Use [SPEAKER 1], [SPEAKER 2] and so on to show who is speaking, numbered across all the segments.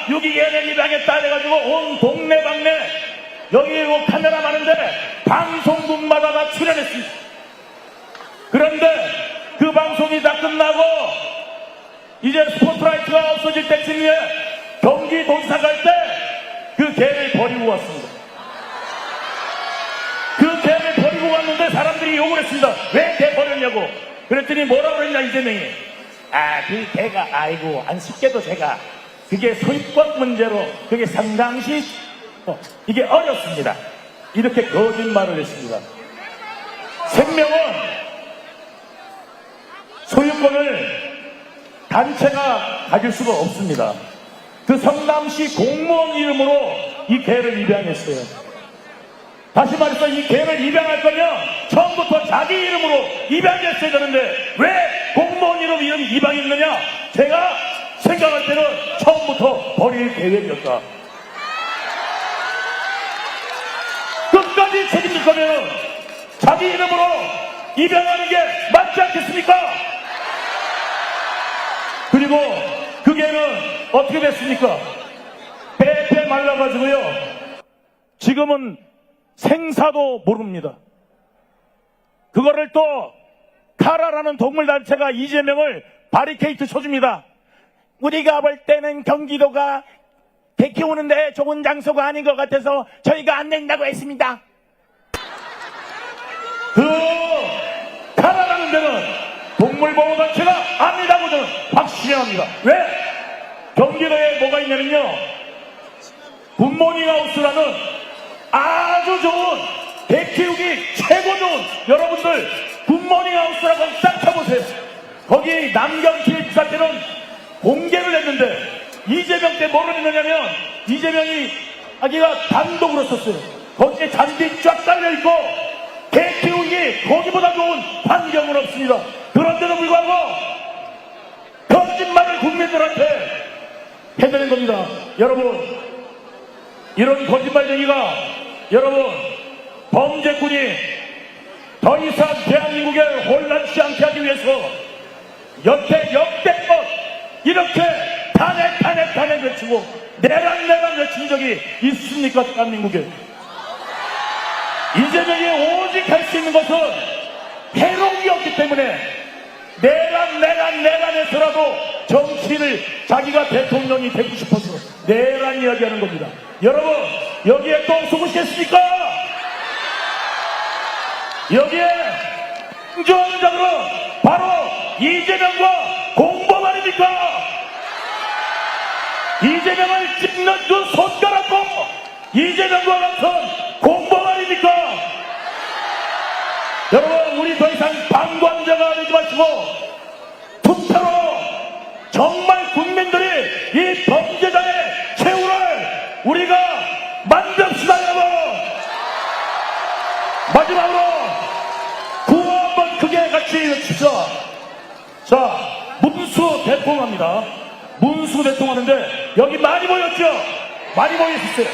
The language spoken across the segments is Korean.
[SPEAKER 1] 유기견을 입양했다 해가지고 온 동네방네 여기 뭐 카메라 많은데 방송국마다 다 출연했습니다. 그런데 그 방송이 다 끝나고 이제 스포트라이트가 없어질 때쯤에 경기도지사 갈 때 그 개를 버리고 왔습니다. 그 개를 버리고 왔는데 사람들이 욕을 했습니다. 왜 개 버렸냐고. 그랬더니 뭐라고 그랬냐 이재명이. 그 개가 아이고 안쉽게도 제가 그게 소유권 문제로 그게 상당시 이게 어렵습니다. 이렇게 거짓말을 했습니다. 생명은 소유권을 단체가 가질 수가 없습니다. 그 성남시 공무원 이름으로 이 개를 입양했어요. 다시 말해서 이 개를 입양할 거면 처음부터 자기 이름으로 입양했어야 되는데 왜 공무원 이름 입양했느냐? 제가 생각할 때는 처음부터 버릴 계획이었다. 끝까지 책임질 거면 자기 이름으로 입양하는 게 맞지 않겠습니까? 그리고 그 개는 어떻게 됐습니까? 빼빼 말라가지고요. 지금은 생사도 모릅니다. 그거를 또 카라라는 동물단체가 이재명을 바리케이트 쳐줍니다. 우리가 볼 때는 경기도가 개 키우는데 좋은 장소가 아닌 것 같아서 저희가 안 낸다고 했습니다. 그 카라라는 데는 동물보호단체가 아니라고 저는 확실히 합니다. 왜? 경기도에 뭐가 있냐면요, 굿모닝 하우스라는 아주 좋은 개 키우기 최고 좋은, 여러분들 굿모닝 하우스라고 딱 쳐보세요. 거기 남경필 지사 때는 공개를 했는데 이재명 때 뭐를 했느냐면 이재명이 자기가 단독으로 썼어요. 거기에 잔디 쫙 깔려있고 개 키우기 거기보다 좋은 환경은 없습니다. 그런데도 불구하고 거짓말을 국민들한테 해내는 겁니다. 여러분, 이런 거짓말쟁이가, 여러분, 범죄꾼이 더 이상 대한민국에 혼란치 않게 하기 위해서 역대껏 이렇게 탄핵 외치고 내란 외친 적이 있습니까? 대한민국에. 이재명이 오직 할 수 있는 것은 해롭이 없기 때문에 내란해서라도 정치를 자기가 대통령이 되고 싶어서 내란 이야기하는 겁니다. 여러분, 여기에 또 속으시겠습니까? 여기에 중앙적으로 바로 이재명과 공범 아닙니까? 이재명을 찍는 그 손가락도 이재명과 같은 공범 아닙니까? 여러분, 우리 더 이상 방관자가 되지 마시고 투표로 정말 국민들이 이 범죄자의 최후를 우리가 만듭시다. 여러분, 마지막으로 구호 한번 크게 같이 외칩시다. 자, 문수 대통합니다. 문수 대통하는데 여기 많이 모였죠? 많이 모였었어요.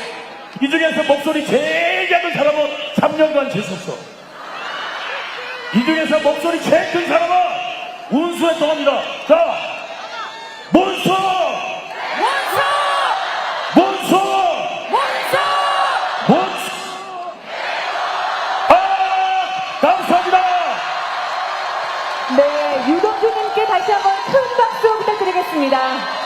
[SPEAKER 1] 이 중에서 목소리 제일 작은 사람은 3년간 재수없어. 이 중에서 목소리 제일 큰 사람은 운수 대통합니다. 자, 문수! 문수! 문수! 문수! 문수! 감사합니다.
[SPEAKER 2] 네, 유동규님께 다시 한번 큰 박수 부탁드리겠습니다.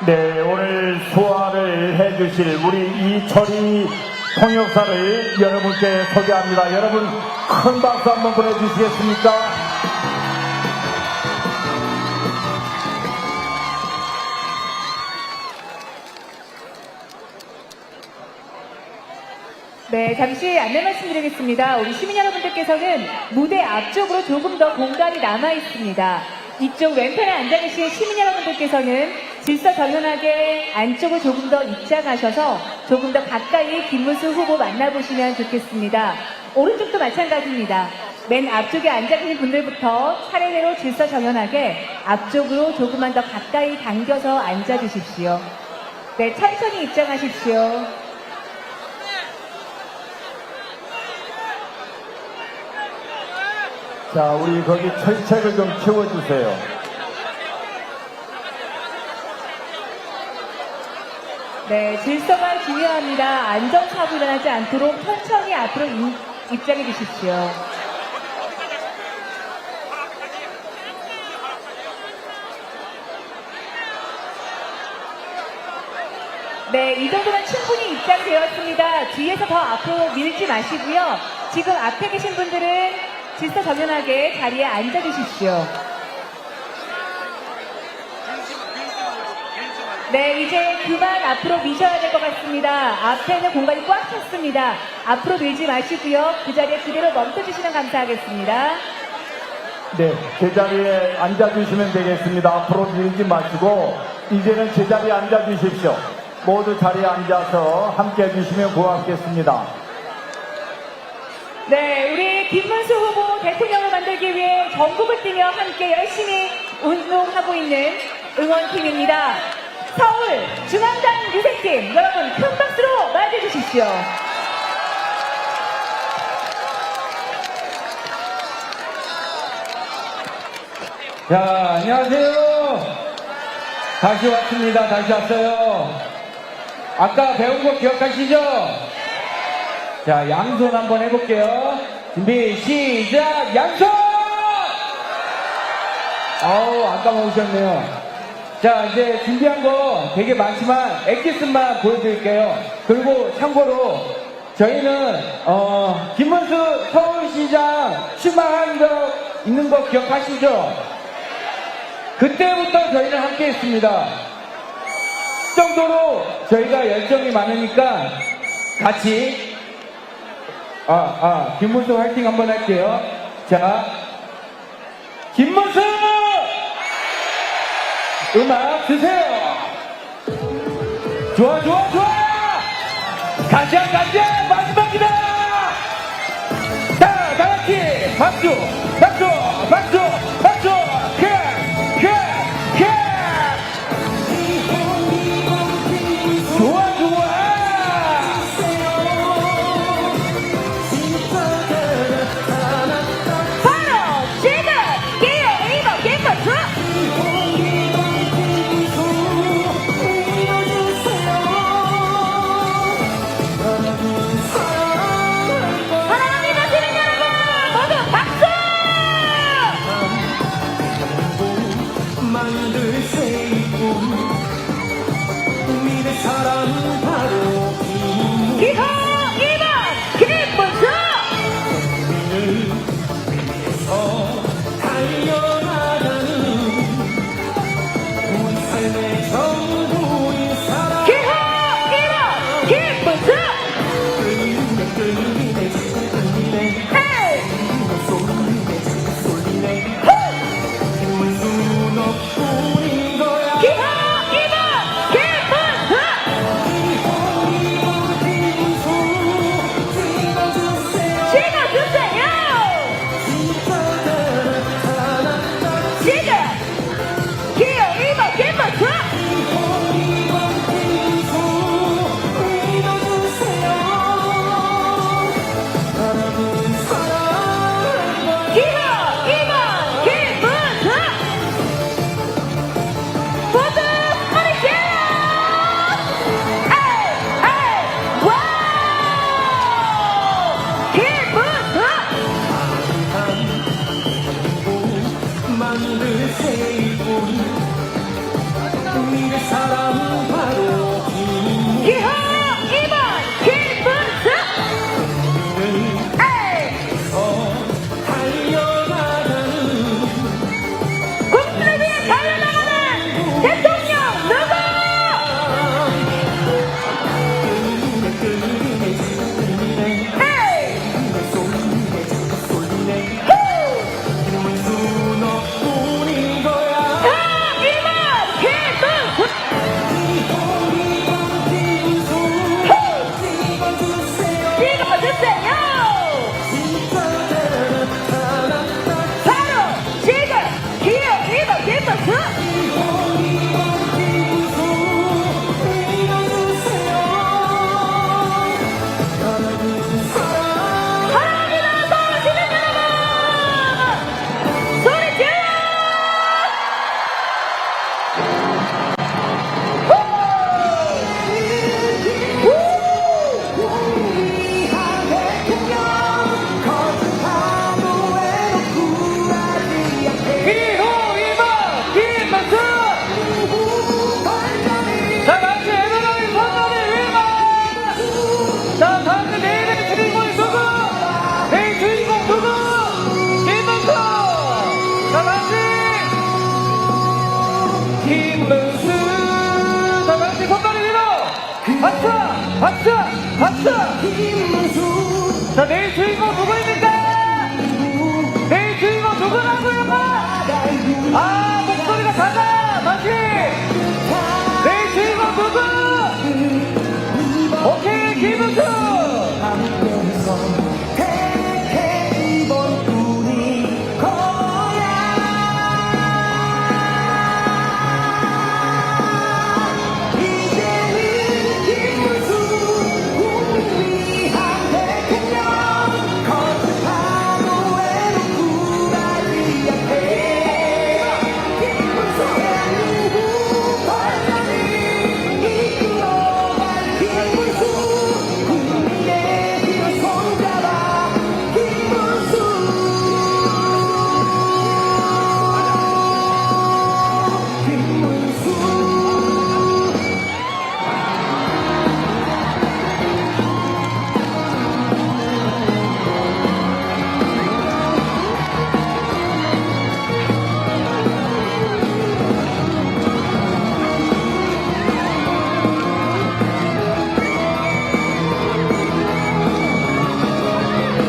[SPEAKER 1] 네, 오늘 소화를 해주실 우리 이철희 통역사를 여러분께 소개합니다. 여러분, 큰 박수 한번 보내주시겠습니까?
[SPEAKER 2] 네, 잠시 안내 말씀드리겠습니다. 우리 시민 여러분들께서는 무대 앞쪽으로 조금 더 공간이 남아 있습니다. 이쪽 왼편에 앉아 계신 시민 여러분들께서는 질서 정연하게 안쪽을 조금 더 입장하셔서 조금 더 가까이 김문수 후보 만나보시면 좋겠습니다. 오른쪽도 마찬가지입니다. 맨 앞쪽에 앉아 계신 분들부터 차례대로 질서 정연하게 앞쪽으로 조금만 더 가까이 당겨서 앉아 주십시오. 네, 천천히 입장하십시오.
[SPEAKER 3] 자, 우리 거기 철책을 좀 채워주세요.
[SPEAKER 2] 네, 질서가 중요합니다. 안전사고 일어나지 않도록 천천히 앞으로 입장해 주십시오. 네, 이 정도면 충분히 입장되었습니다. 뒤에서 더 앞으로 밀지 마시고요. 지금 앞에 계신 분들은 질서 정연하게 자리에 앉아 주십시오. 네, 이제 그만 앞으로 미셔야 될 것 같습니다. 앞에는 공간이 꽉 찼습니다. 앞으로 밀지 마시고요. 그 자리에 그대로 멈춰주시면 감사하겠습니다.
[SPEAKER 3] 네, 제자리에 앉아주시면 되겠습니다. 앞으로 밀지 마시고 이제는 제자리에 앉아주십시오. 모두 자리에 앉아서 함께 해주시면 고맙겠습니다.
[SPEAKER 2] 네, 우리 김문수 후보 대통령을 만들기 위해 전국을 뛰며 함께 열심히 운동하고 있는 응원팀입니다. 서울 중앙당 유색팀, 여러분 큰 박수로 맞이해주십시오.
[SPEAKER 4] 자, 안녕하세요. 다시 왔습니다. 다시 왔어요. 아까 배운 거 기억하시죠? 자, 양손 한번 해볼게요. 준비, 시작! 양손! 아우, 안 까먹으셨네요. 자, 이제 준비한 거 되게 많지만 엑기스만 보여드릴게요. 그리고 참고로 저희는 김문수 서울시장 출마한 거 있는 거 기억하시죠? 그때부터 저희는 함께 했습니다. 그 정도로 저희가 열정이 많으니까 같이 김문수 화이팅 한번 할게요. 자, 김문수 음악 주세요. 좋아 좋아 좋아. 가자 가자, 마지막이다. 자, 다같이 박수 박수 박수 박수. 좋아 좋아.
[SPEAKER 2] 바로 지금 기어 이번 김문수
[SPEAKER 4] 자, 내일 주인공 누구입니까? 내일 주인공 누구라고요? 아, 목소리가 작아! 다시! 내일 주인공 누구? 오케이, 김은수!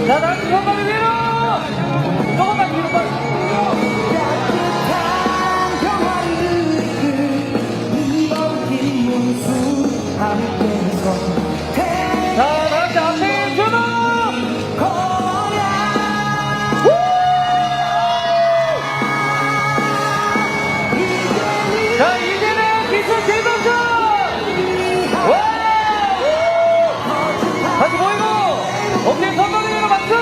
[SPEAKER 4] 자, 다시 조금만 위로! 조금만 뒤로 빠 자, 다시 앞에 주목! 자, 이제는 기술 김은수! 와! 다시 보이고! 어깨 선거리 위로 맞춰!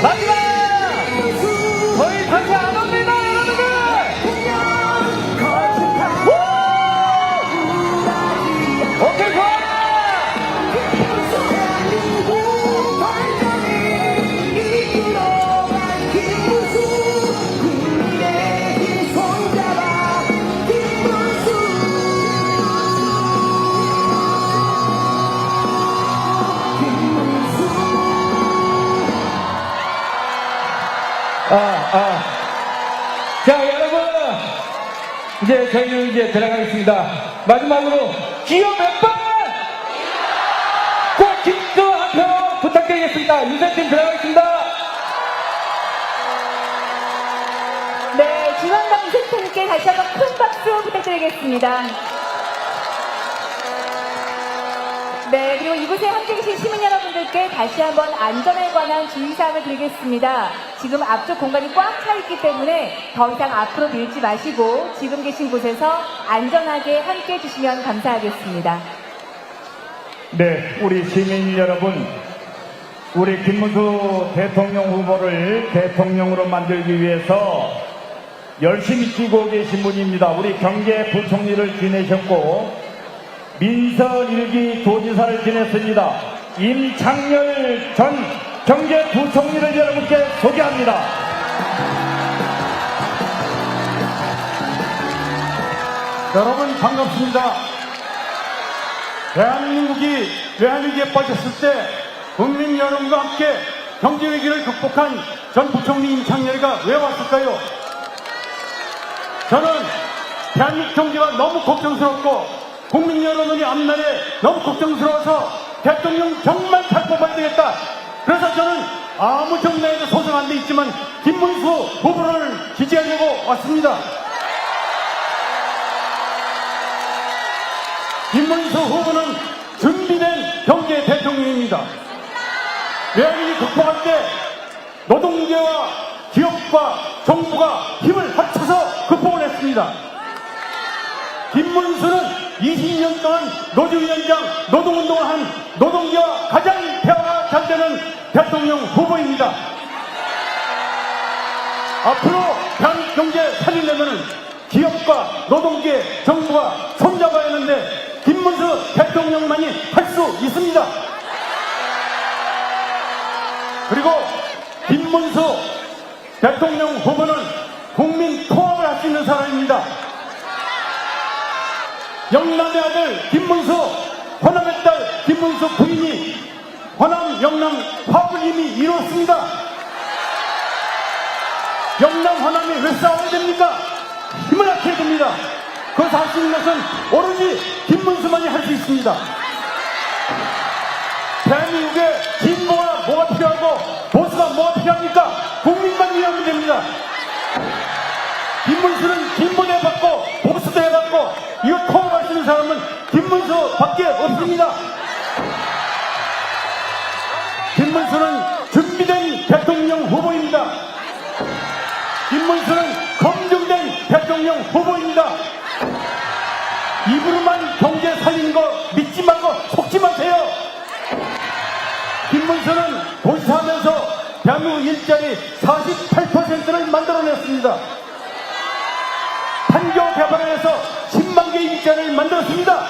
[SPEAKER 4] 마지막! 거의 다시 안 옵니다, 여러분들! 오케이, 좋아! 자, 여러분. 이제 저희는 이제 들어가겠습니다. 마지막으로 기호 몇 번? 꼭 기도 한 표 부탁드리겠습니다. 유세팀 들어가겠습니다.
[SPEAKER 2] 네, 중앙당 이세팀께 다시 한번 큰 박수 부탁드리겠습니다. 네, 그리고 이곳에 함께 계신 시민 여러분들께 다시 한번 안전에 관한 주의사항을 드리겠습니다. 지금 앞쪽 공간이 꽉 차 있기 때문에 더 이상 앞으로 밀지 마시고 지금 계신 곳에서 안전하게 함께 해주시면 감사하겠습니다.
[SPEAKER 3] 네, 우리 시민 여러분, 우리 김문수 대통령 후보를 대통령으로 만들기 위해서 열심히 뛰고 계신 분입니다. 우리 경제부총리를 지내셨고 민선 1기 도지사를 지냈습니다. 임창열 전 경제부총리를 여러분께 소개합니다. 여러분 반갑습니다. 대한민국이 외환위기에 빠졌을 때 국민 여러분과 함께 경제위기를 극복한 전 부총리 임창열이가 왜 왔을까요? 저는 대한민국 경제가 너무 걱정스럽고 국민 여러분이 앞날에 너무 걱정스러워서 대통령 정말 잘 뽑아야 되겠다. 그래서 저는 아무 정당에도 소송 안 돼 있지만 김문수 후보를 지지하려고 왔습니다. 김문수 후보는 준비된 경제 대통령입니다. 외환위기 극복할 때 노동계와 기업과 정부가 힘을 합쳐서 극복을 했습니다. 김문수는 20년 동안 노조위원장 노동운동을 한 노동계와 가장 대화가 잘 되는 대통령 후보입니다. 앞으로 대한민국 경제 살리려면 기업과 노동계, 정부가 손잡아야 하는데 김문수 대통령만이 할 수 있습니다. 그리고 김문수 대통령 후보는 국민 통합을 할 수 있는 사람입니다. 영남의 아들 김문수, 호남의 딸 김문수 부인이 호남 영남 화합을 이미 이뤘습니다. 영남 호남이 왜 싸워야 됩니까? 힘을 합쳐야 됩니다. 그것을 할 수 있는 것은 오로지 김문수만이 할 수 있습니다. 대한민국에 진보가 뭐가 필요하고 보수가 뭐가 필요합니까? 국민만 위하면 됩니다. 김문수는 진보도 해봤고 보수도 해봤고 이거 통합할 수 있는 사람은 김문수밖에 없습니다. 김문수는 준비된 대통령 후보입니다. 김문수는 검증된 대통령 후보입니다. 입으로만 경제 살리는 거 믿지 말고 속지 마세요. 김문수는 도시사하면서 대한민국 일자리 48%를 만들어냈습니다. 판교 개발을 해서 10만 개의 일자리를 만들었습니다.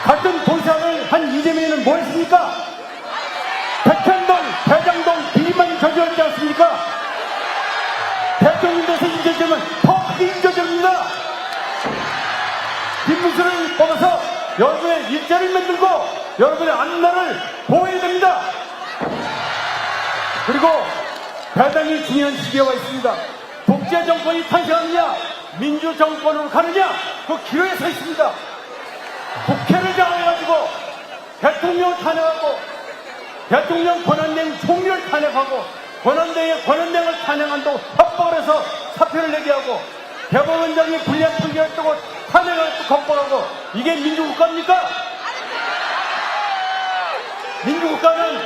[SPEAKER 3] 같은 도시사를 한 이재명은 뭐 했습니까? 백현동, 대장동 비리만 저지렀지 않습니까? 대통령 돼서 인정되면 더 크게 인정됩니다. 김문수를 뽑아서 여러분의 일자리를 만들고 여러분의 안나를 보호해야 됩니다. 그리고 대단히 중요한 시기에 와 있습니다. 독재 정권이 탄생하느냐 민주정권으로 가느냐 그 기로에 서 있습니다. 국회를 장악해가지고 대통령을 탄핵하고 대통령 권한대행 총리를 탄핵하고 권한대행의 권한대행을 탄핵한다고 협박을 해서 사표를 내게 하고 대법원장이 불리한 판결을 뜨고 탄핵을 또 겁박하고 이게 민주국가입니까? 민주국가는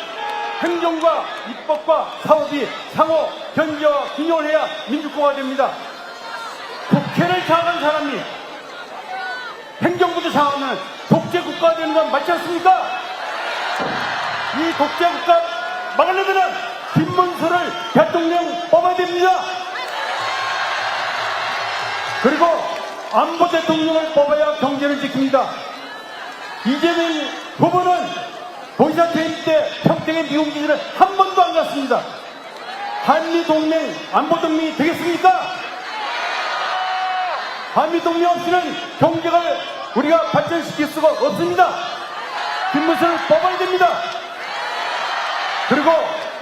[SPEAKER 3] 행정과 입법과 사법이 상호 견제와 균형을 해야 민주국가가 됩니다. 국회를 장악한 사람이 행정부도 장악하면 독재국가가 되는 건 맞지 않습니까? 이 독재국가 막으려면 김문수를 대통령 뽑아야 됩니다. 그리고 안보 대통령을 뽑아야 경제를 지킵니다. 이재명 후보는 도시사 퇴임 때 평택의 미국 기지를 한 번도 안 갔습니다. 한미동맹 안보동맹이 되겠습니까? 한미동맹 없이는 경제를 우리가 발전시킬 수가 없습니다. 김문수를 뽑아야 됩니다. 그리고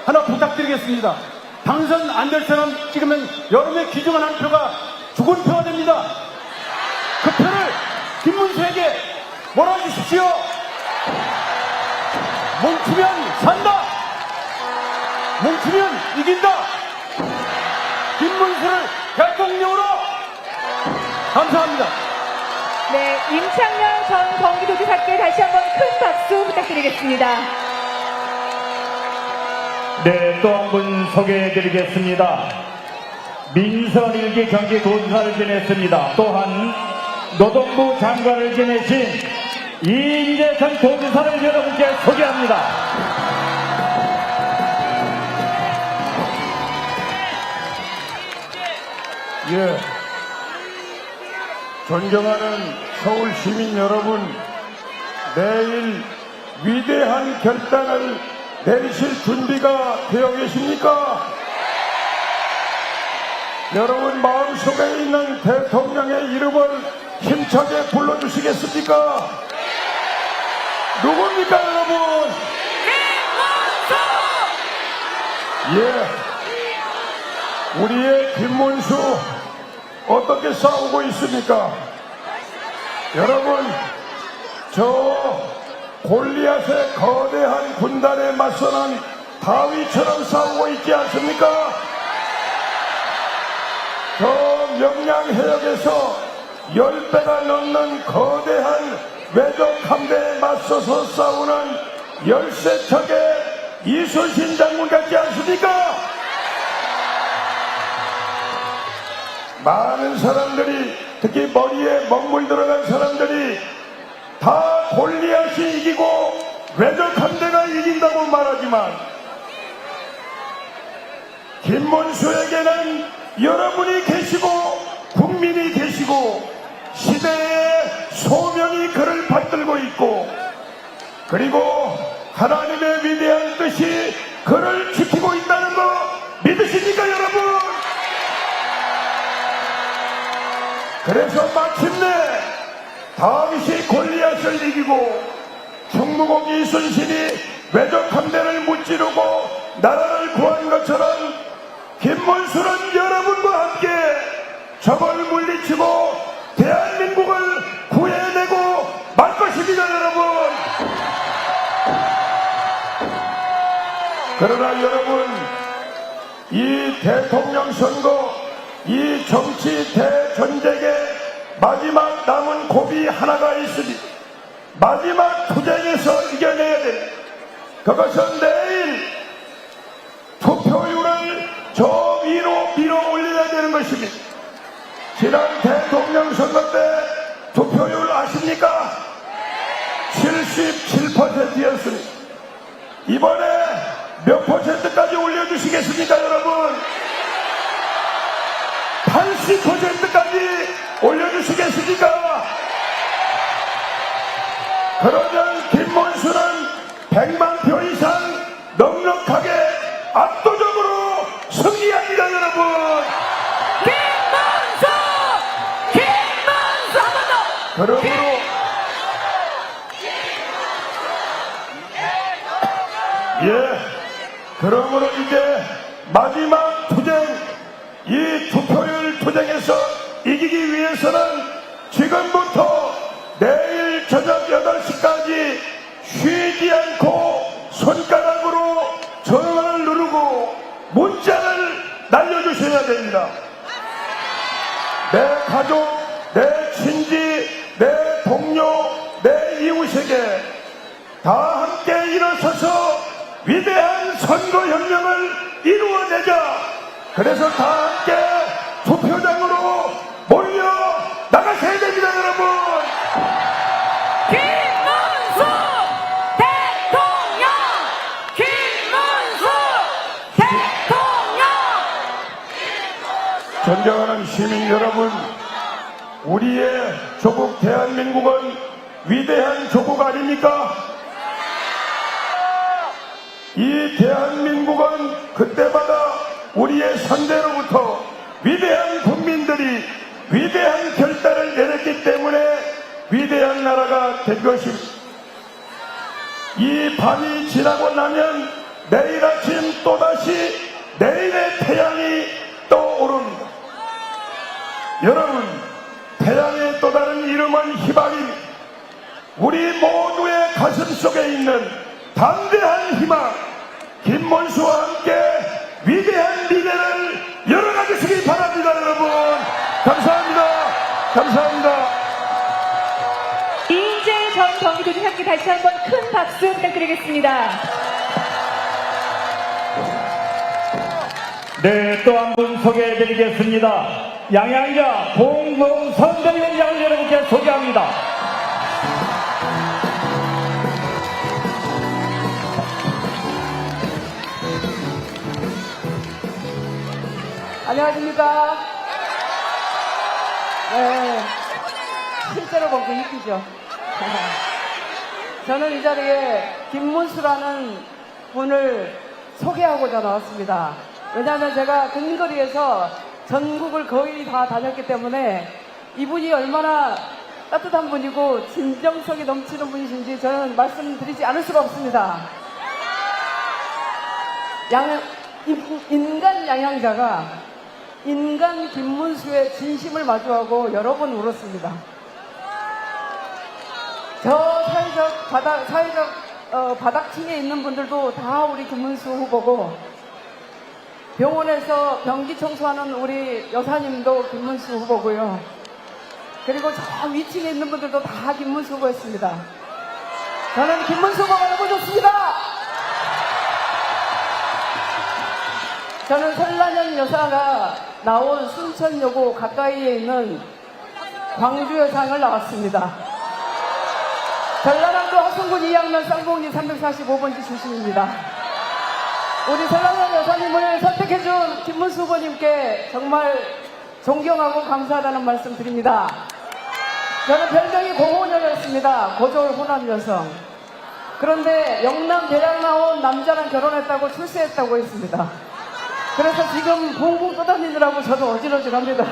[SPEAKER 3] 하나 부탁드리겠습니다. 당선 안 될 사람 찍으면 여러분의 귀중한 한 표가 죽은 표가 됩니다. 그 표를 김문수에게 몰아주십시오. 뭉치면 산다. 뭉치면 이긴다. 김문수를 대통령으로. 감사합니다.
[SPEAKER 2] 네, 임창열 전 경기도지사께 다시 한번 큰 박수 부탁드리겠습니다.
[SPEAKER 1] 네, 또 한 분 소개해드리겠습니다. 민선 1기 경기도지사를 지냈습니다. 또한 노동부 장관을 지내신 이인재선 도지사를 여러분께 소개합니다.
[SPEAKER 5] 예, 존경하는 서울 시민 여러분, 내일 위대한 결단을 내리실 준비가 되어 계십니까? 여러분 마음속에 있는 대통령의 이름을 힘차게 불러주시겠습니까? 누굽니까 여러분? 예, 우리의 김문수 어떻게 싸우고 있습니까? 여러분, 저 골리앗의 거대한 군단에 맞서는 다윗처럼 싸우고 있지 않습니까? 저 명량해역에서 10배가 넘는 거대한 외적 함대에 맞서서 싸우는 열세척의 이순신 장군 같지 않습니까? 많은 사람들이, 특히 머리에 먹물 들어간 사람들이 다 골리앗이 이기고 외적 함대가 이긴다고 말하지만 김문수에게는 여러분이 계시고 국민이 계시고 시대의 소명이 그를 받들고 있고, 그리고 하나님의 위대한 뜻이 그를 지키고 있다는 거 믿으십니까 여러분? 그래서 마침내 다윗이 골리앗을 이기고 충무공 이순신이 외적 함대를 무찌르고 나라를 구한 것처럼 김문수는 여러분과 함께 적을 물리치고 대한민국을 구해내고 말 것입니다, 여러분. 그러나 여러분, 이 대통령 선거, 이 정치 대전쟁의 마지막 남은 고비 하나가 있으니 마지막 투쟁에서 이겨내야 됩니다. 그것은 내일 투표율을 저 위로 밀어 올려야 되는 것입니다. 지난 대통령 선거 때 투표율 아십니까? 77%였습니다. 이번에 몇 %까지 올려주시겠습니까, 여러분? 80%까지 올려주시겠습니까? 그러면 김문수는 100만 표 이상 넉넉하게 압도적으로 승리합니다, 여러분.
[SPEAKER 2] 김문수 한 번 더.
[SPEAKER 5] 그러므로 그러므로 이제 마지막 투쟁, 이 투표율 투쟁에서 이기기 위해서는 지금부터 내일 저녁 8시까지 쉬지 않고 손가락으로 전화를 누르고 문자를 날려주셔야 됩니다. 내 가족, 내 친지, 내 동료, 내 이웃에게 다 함께 일어서서 위대한 선거혁명을 이루어내자. 그래서 다 함께 투표장으로 몰려 나가셔야 됩니다, 여러분.
[SPEAKER 2] 김문수 대통령! 김문수 대통령!
[SPEAKER 5] 존경하는 시민 여러분, 우리의 조국 대한민국은 위대한 조국 아닙니까? 이 대한민국은 그때마다 우리의 선대로부터 위대한 국민들이 위대한 결단을 내렸기 때문에 위대한 나라가 된 것입니다. 이 밤이 지나고 나면 내일 아침 또다시 내일의 태양이 떠오릅니다. 여러분, 태양의 또 다른 이름은 희망입니다. 우리 모두의 가슴 속에 있는 담대한 희망, 김문수와 함께 위대한 미래를 열어가 주시기 바랍니다, 여러분. 감사합니다. 감사합니다.
[SPEAKER 2] 이인재 전 경기도지사께 다시 한번 큰 박수 부탁드리겠습니다.
[SPEAKER 1] 네, 또 한 분 소개해드리겠습니다. 양양자 공동선대위원장을 여러분께 소개합니다.
[SPEAKER 6] 안녕하십니까. 네, 실제로 보고 이쁘죠. 저는 이 자리에 김문수라는 분을 소개하고자 나왔습니다. 왜냐하면 제가 근거리에서 전국을 거의 다 다녔기 때문에 이분이 얼마나 따뜻한 분이고 진정성이 넘치는 분이신지 저는 말씀드리지 않을 수가 없습니다. 인간 양양자가 인간 김문수의 진심을 마주하고 여러 번 울었습니다. 저 사회적 바닥층에 있는 분들도 다 우리 김문수 후보고, 병원에서 변기 청소하는 우리 여사님도 김문수 후보고요. 그리고 저 위층에 있는 분들도 다 김문수 후보였습니다. 저는 김문수 후보가 너무 좋습니다. 저는 설라년 여사가 나온 순천여고 가까이에 있는 광주여상을 나왔습니다. 전라남도 화성군 2학년 쌍봉리 345번지 출신입니다. 우리 설라년 여사님을 선택해준 김문수 후보님께 정말 존경하고 감사하다는 말씀 드립니다. 저는 별명이 고호녀였습니다. 고졸 호남 여성. 그런데 영남 대략 나온 남자랑 결혼했다고 출세했다고 했습니다. 그래서 지금 붕붕 떠다니느라고 저도 어질어질합니다.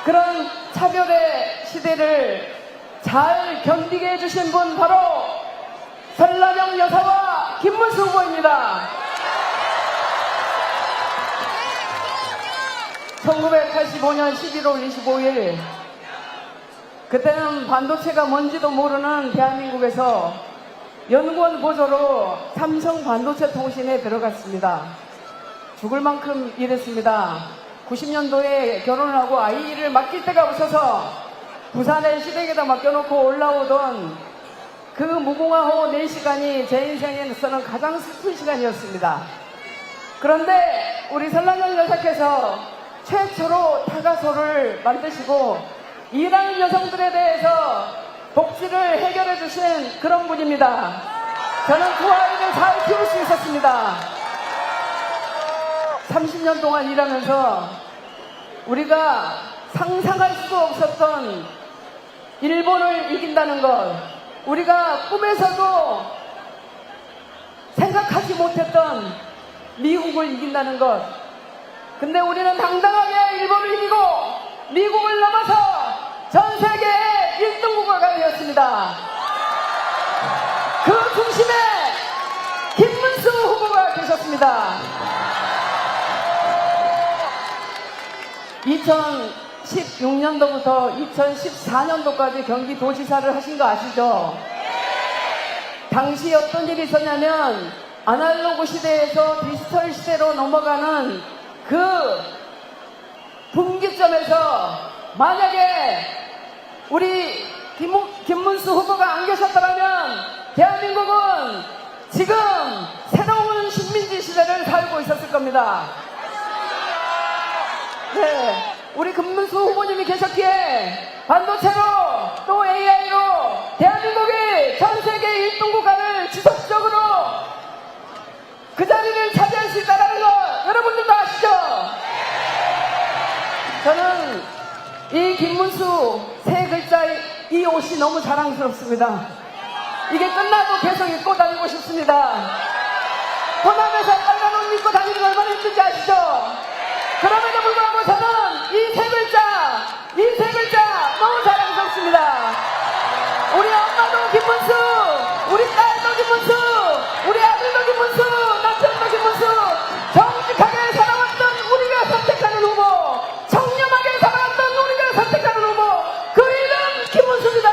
[SPEAKER 6] 그런 차별의 시대를 잘 견디게 해주신 분 바로 설라정 여사와 김문수 후보입니다. 1985년 11월 25일 그때는 반도체가 뭔지도 모르는 대한민국에서 연구원 보조로 삼성 반도체 통신에 들어갔습니다. 죽을 만큼 일했습니다. 90년도에 결혼을 하고 아이를 맡길 데가 없어서 부산의 시댁에다 맡겨놓고 올라오던 그 무궁화호 4시간이 제 인생에서는 가장 슬픈 시간이었습니다. 그런데 우리 설라정 여사께서 최초로 타가소를 만드시고 일하는 여성들에 대해서 복지를 해결해 주신 그런 분입니다. 저는 두 아이를 잘 키울 수 있었습니다. 30년 동안 일하면서 우리가 상상할 수도 없었던 일본을 이긴다는 것, 우리가 꿈에서도 생각하지 못했던 미국을 이긴다는 것, 근데 우리는 당당하게 일본을 이기고 미국을 넘어서 전 세계의 1등 국가가 되었습니다. 그 중심에 김문수 후보가 계셨습니다. 2016년도부터 2014년도까지 경기도지사를 하신 거 아시죠? 당시 어떤 일이 있었냐면 아날로그 시대에서 디지털 시대로 넘어가는 그 분기점에서 만약에 우리 김문수 후보가 안 계셨더라면 대한민국은 지금 새로운 식민지 시대를 살고 있었을 겁니다. 네, 우리 김문수 후보님이 계셨기에 반도체로 또 AI로 대한민국이 전 세계 1등 국가를 지속적으로 그 자리를 차지할 수 있다는 거 여러분들도 아시죠? 저는 이 김문수 세 글자의 이 옷이 너무 자랑스럽습니다. 이게 끝나도 계속 입고 다니고 싶습니다. 호남에서 빨간 옷 입고 다니는 거 얼마나 힘든지 아시죠? 그럼에도 불구하고 저는 이 세 글자 너무 자랑스럽습니다. 우리 엄마도 김문수, 우리 딸도 김문수, 우리 아들도 김문수, 남편도 김문수, 정직하게 살아왔던 우리가 선택하는 후보, 청렴하게 살아왔던 우리가 선택하는 후보, 그 이름 김문수입니다.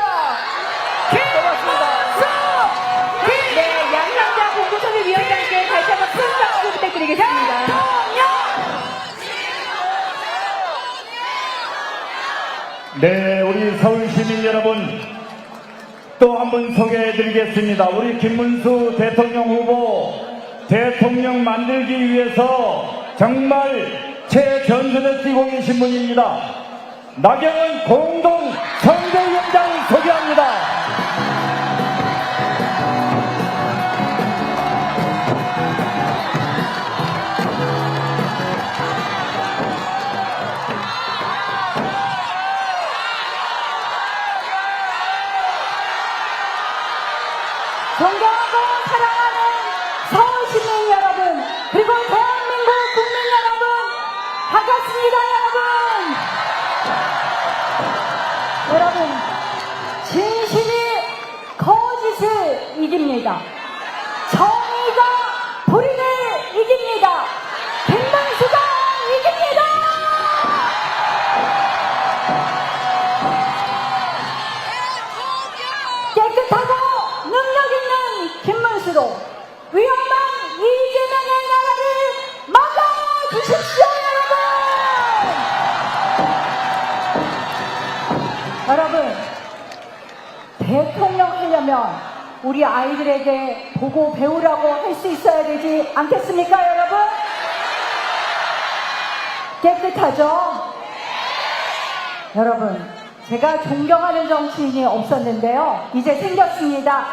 [SPEAKER 6] 고맙습니다.
[SPEAKER 2] 네, 양상자 공구선의 위원장께 다시 한번 큰 박수 부탁드리겠습니다.
[SPEAKER 1] 네, 우리 서울 시민 여러분, 또 한 번 소개해드리겠습니다. 우리 김문수 대통령 후보 대통령 만들기 위해서 정말 최전선에 뛰고 계신 분입니다. 나경원 공동 선대위원장 소개합니다.
[SPEAKER 7] 존경하고 사랑하는 서울 시민 여러분, 그리고 대한민국 국민 여러분, 반갑습니다, 여러분. 여러분, 진실이 거짓을 이깁니다. 정의가 불의를 이깁니다. 김문수가 이깁니다. 깨끗하고 능력 있는 김문수로 위험한 이재명의 나라를 막아주십시오, 여러분. 여러분, 대통령 하려면 우리 아이들에게 보고 배우라고 할 수 있어야 되지 않겠습니까, 여러분? 깨끗하죠? 여러분, 제가 존경하는 정치인이 없었는데요, 이제 생겼습니다.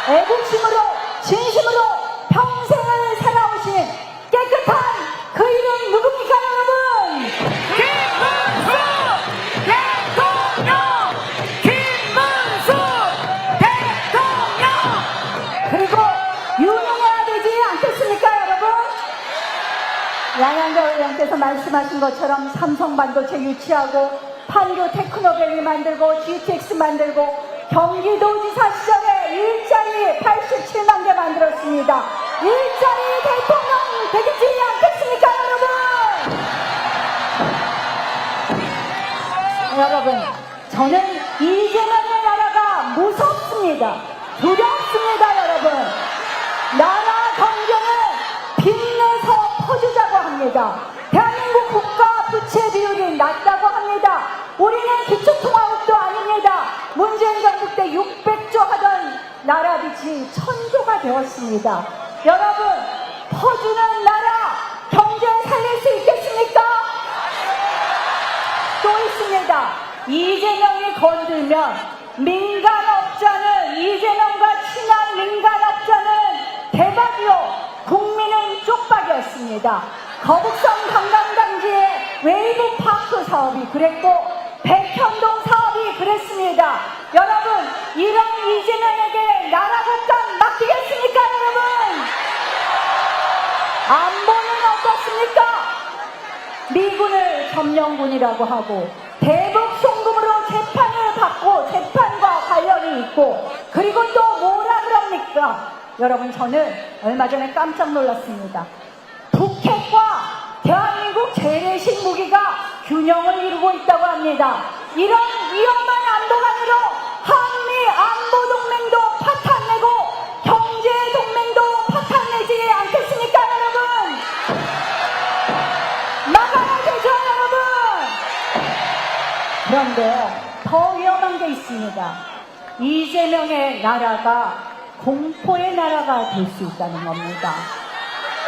[SPEAKER 7] 애국심으로 진심으로 평생을 살아오신 깨끗한 그 이름 누굽니까, 여러분? 김문수 대통령! 김문수 대통령! 그리고 유명해야 되지 않겠습니까, 여러분? 양양자 의원께서 말씀하신 것처럼 삼성 반도체 유치하고 판교 테크노밸리 만들고 GTX 만들고 경기도지사 시절에 일자리 87만 개 만들었습니다. 일자리 대통령 되겠지 않겠습니까, 여러분? 여러분, 저는 이재명의 나라가 무섭습니다. 두렵습니다, 여러분. 나라 경제는 빚내서 퍼주자고 합니다. 대한민국 국가 부채 비율이 낮다고 합니다. 우리는 기초통화국도 아닙니다. 문재인 정부 때 600조 하던 나라 빚이 1000조가 되었습니다. 여러분, 퍼주는 나라 경제 살릴 수 있겠습니까? 또 있습니다. 이재명이 건들면 민간업자는, 이재명과 친한 민간업자는 대박이요, 국민은 쪽박이었습니다. 거북선 관광단지의 웨이브파크 사업이 그랬고 백현동 사업이 그랬습니다. 여러분, 이런 이재명에게 나라 국감 맡기겠습니까, 여러분? 안보는 어떻습니까? 미군을 점령군이라고 하고 대북 송금으로 재판을 받고 재판과 관련이 있고, 그리고 또 뭐라 그럽니까? 여러분, 저는 얼마 전에 깜짝 놀랐습니다. 북핵과 대한민국 재래식 무기가 균형을 이루고 있다고 합니다. 이런 위험한 안보관으로 한미 안보동맹도 파탄내고 경제동맹도 파탄내지 않겠습니까, 여러분? 막아야 되죠, 여러분? 그런데 더 위험한 게 있습니다. 이재명의 나라가 공포의 나라가 될 수 있다는 겁니다.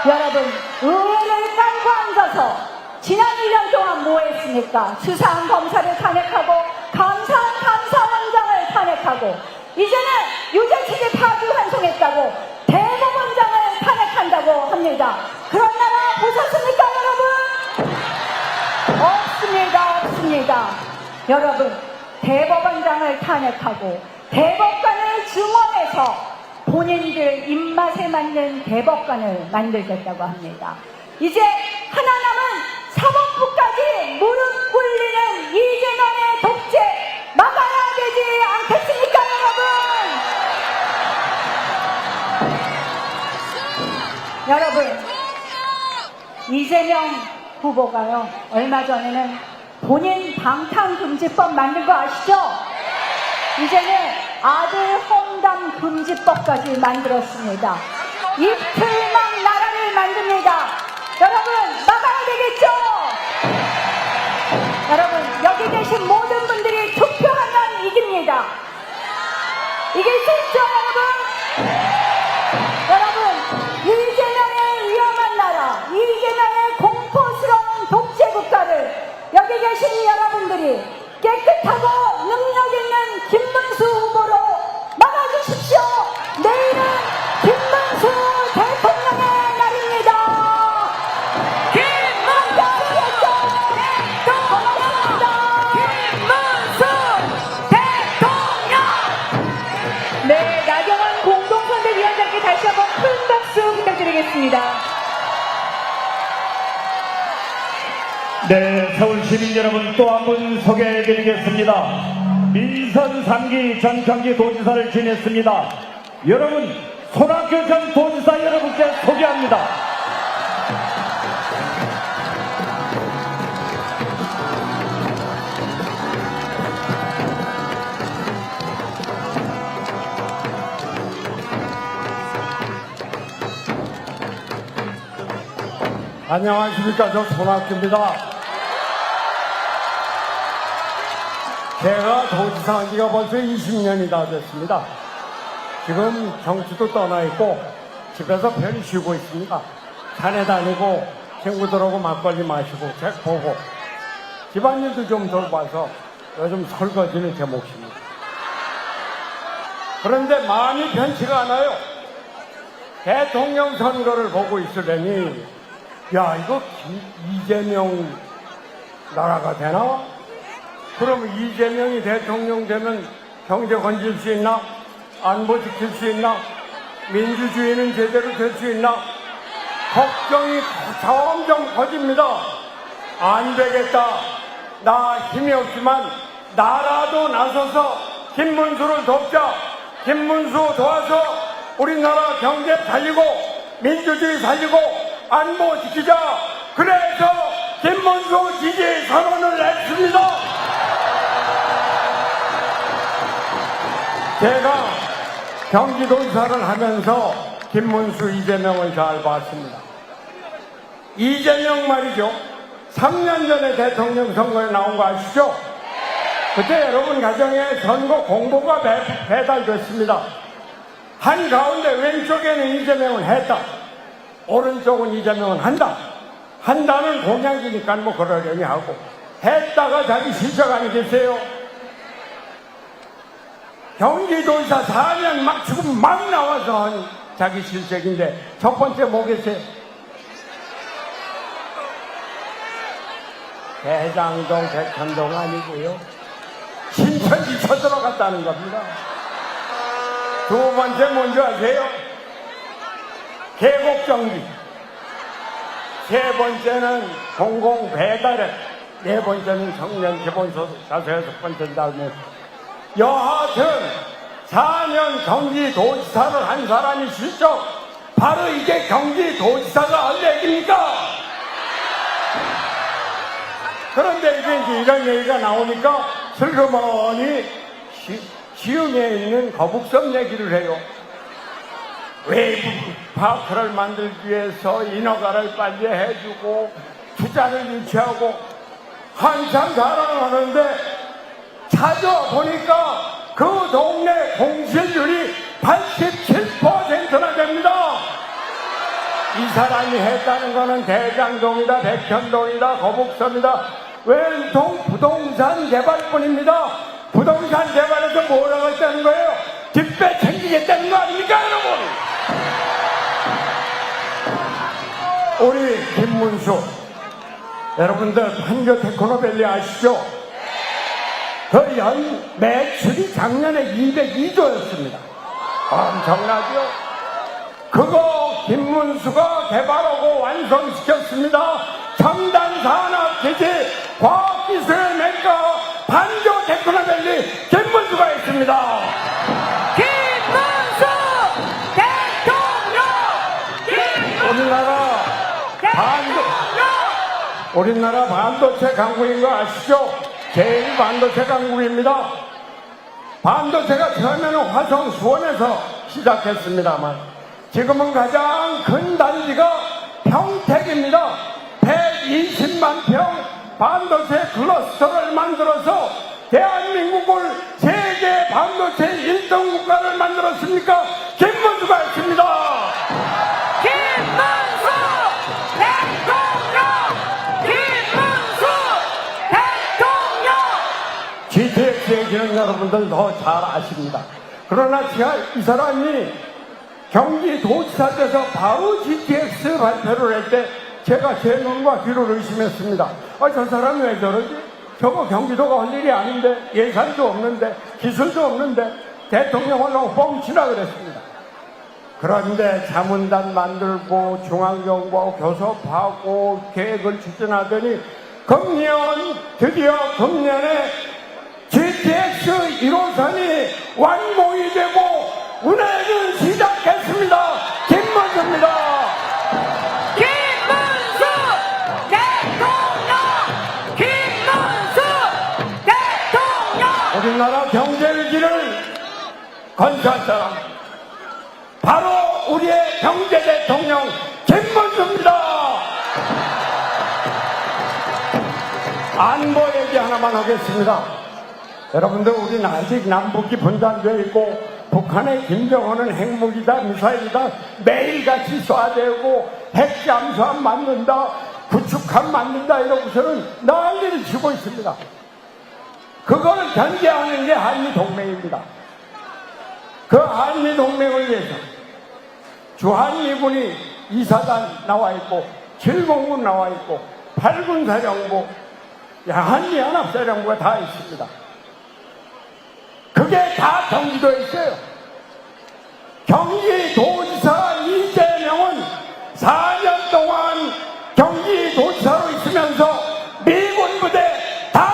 [SPEAKER 7] 여러분, 의회를 깔고 앉아서 지난 1년 동안 뭐 했습니까? 수사한 검사를 탄핵하고 감사한 감사원장을 탄핵하고, 이제는 유죄치기 파기환송했다고 대법원장을 탄핵한다고 합니다. 그런 나라 보셨습니까, 여러분? 없습니다, 없습니다. 여러분, 대법원장을 탄핵하고 대법관을 증원해서 본인들 입맛에 맞는 대법관을 만들겠다고 합니다. 이제 하나 남은 사법부까지 무릎 꿇리는 이재명의 독재 막아야 되지 않겠습니까, 여러분? 여러분, 이재명 후보가요, 얼마 전에는 본인 방탄금지법 만든 거 아시죠? 이제는 아들 홍담 금지법까지 만들었습니다. 이틀만 나라를 만듭니다. 여러분, 막아야 되겠죠? 여러분, 여기 계신 모든 분들이 투표하면 이깁니다. 이길 수 있죠, 여러분? 여러분, 이재명의 위험한 나라, 이재명의 공포스러운 독재 국가를 여기 계신 여러분들이 깨끗하고 능력 있는 김문수 후보로 막아주십시오. 내일은 김문수 대통령의 날입니다. 김문수 대통령.
[SPEAKER 2] 네, 나경원 공동선대위원장께 다시 한번 큰 박수 부탁드리겠습니다.
[SPEAKER 1] 네, 서울 시민 여러분, 또 한 분 소개해드리겠습니다. 민선 3기 전 경기도지사를 지냈습니다. 여러분, 손학규 전 도지사 여러분께 소개합니다.
[SPEAKER 3] 안녕하십니까. 저 손학규입니다. 제가 도지사 한 지가 벌써 20년이 다 됐습니다. 지금 정치도 떠나 있고 집에서 편히 쉬고 있습니다. 산에 다니고 친구들하고 막걸리 마시고 책 보고 집안일도 좀 돌봐서 요즘 설거지는 제 몫입니다. 그런데 마음이 편치가 않아요. 대통령 선거를 보고 있으려니, 야, 이거 이재명 나라가 되나? 그럼 이재명이 대통령 되면 경제 건질 수 있나? 안보 지킬 수 있나? 민주주의는 제대로 될 수 있나? 걱정이 점점 커집니다. 안 되겠다. 나 힘이 없지만 나라도 나서서 김문수를 돕자.
[SPEAKER 5] 김문수 도와서 우리나라 경제 살리고 민주주의 살리고 안보 지키자. 그래서 김문수 지지 선언을 했습니다. 제가 경기도지사를 하면서 김문수, 이재명을 잘 봤습니다. 이재명 말이죠. 3년 전에 대통령 선거에 나온 거 아시죠? 그때 여러분 가정에 선거 공보가 배달됐습니다. 한가운데 왼쪽에는 이재명은 했다. 오른쪽은 이재명은 한다. 한다는 공약이니까 뭐 그러려니 하고 했다가 자기 실적 아니겠어요? 경기도지사 4년 막 지금 막 나와서 한 자기 실적인데 첫 번째 뭐겠어요? 대장동, 백현동 아니고요. 신천지 쳐들어갔다는 겁니다. 두 번째 뭔지 아세요? 계곡정비. 세 번째는 공공배달앱. 네 번째는 청년 기본소득. 다섯, 여섯 번째 다음에 여하튼 4년 경기도지사를 한 사람이 실적. 바로 이게 경기도지사가 할 얘기입니까? 그런데 이제 이런 얘기가 나오니까 슬그머니 시흥에 있는 거북섬 얘기를 해요. 웨이브 파크를 만들기 위해서 인허가를 빨리 해주고 투자를 유치하고 한참 자랑하는데 찾아보니까 그 동네 공실률이 87%나 됩니다. 이 사람이 했다는 거는 대장동이다, 백현동이다, 거북섬이다, 왼통 부동산 개발뿐입니다. 부동산 개발에서 뭐라고 했다는 거예요? 뒷배 챙기겠다는 거 아닙니까, 여러분? 우리 김문수, 여러분들 판교 테크노밸리 아시죠? 그 연 매출이 작년에 202조였습니다. 엄청나죠? 그거 김문수가 개발하고 완성시켰습니다. 첨단 산업 기지, 과학기술의 메카, 판교 테크노밸리 김문수가 했습니다.
[SPEAKER 7] 김문수 대통령!
[SPEAKER 5] 우리나라 반도체 강국인 거 아시죠? 제일 반도체 강국입니다. 반도체가 처음에는 화성 수원에서 시작했습니다만 지금은 가장 큰 단지가 평택입니다. 120만 평 반도체 클러스터를 만들어서 대한민국을 세계 반도체 1등 국가를 만들었습니까? 김문수가 했습니다.
[SPEAKER 7] 김문수 대통령! 김문수 대통령!
[SPEAKER 5] GTX 얘기는 여러분들 더 잘 아십니다. 그러나 이 사람이 경기도지사 돼서 바로 GTX 발표를 할 때 제가 제 눈과 귀를 의심했습니다. 저 사람이 왜 저러지? 저거 경기도가 할 일이 아닌데, 예산도 없는데, 기술도 없는데 대통령 하려고 뻥치라 그랬습니다. 그런데 자문단 만들고 중앙정부하고 교섭하고 계획을 추진하더니 드디어 금년에 GTX 1호선이 완공이 되고 운행을 시작했습니다. 김문수입니다.
[SPEAKER 7] 김문수 대통령! 김문수 대통령!
[SPEAKER 5] 우리나라 경제 위기를 건설한 사람 바로 우리의 경제 대통령 김문수입니다. 안보 얘기 하나만 하겠습니다. 여러분들 우리는 아직 남북이 분단되어 있고 북한의 김정은은 핵무기다 미사일이다 매일같이 쏴대고 핵잠수함 만든다 구축함 만든다 이러고서는 난리를 치고 있습니다. 그걸 견제하는 게 한미동맹입니다. 그 한미동맹을 위해서 주한미군이 2사단 나와 있고 7공군 나와 있고 8군 사령부 한미연합사령부가 다 있습니다. 그게 다 경기도에 있어요. 경기도지사 이재명은 4년 동안 경기도지사로 있으면서 미군 부대 단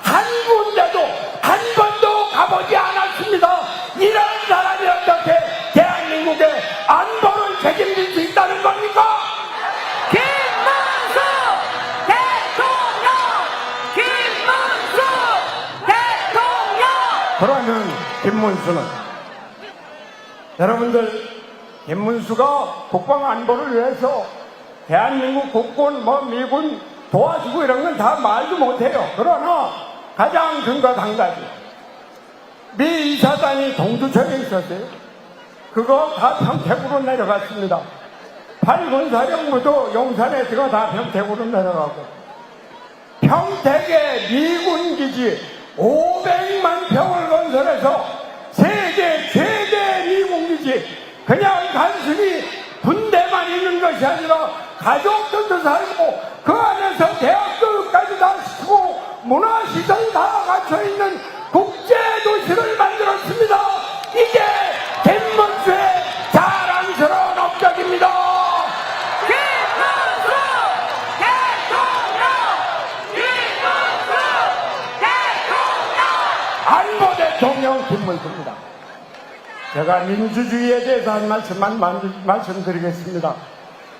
[SPEAKER 5] 한 군데도 한 번도 가보지 않았습니다. 이런 사람 김문수는 여러분들 김문수가 국방안보를 위해서 대한민국 국군 미군 도와주고 이런 건 다 말도 못해요. 그러나 가장 근거 한 가지, 미 이사단이 동두천에 있었어요. 그거 다 평택으로 내려갔습니다. 8군 사령부도 용산에 들어가 다 평택으로 내려가고, 평택의 미군 기지 500만 평을 건설해서 세계 최대 미군 기지, 그냥 단순히 군대만 있는 것이 아니라 가족들도 살고 그 안에서 대학교까지 다 시키고 문화시설이 다 갖춰있는 국제도시를 만들었습니다. 이게 김문수의 자랑스러운 업적입니다.
[SPEAKER 7] 김문수 대통령!
[SPEAKER 5] 안보 대통령 김문수입니다. 제가 민주주의에 대해서 한 말씀만 말씀드리겠습니다.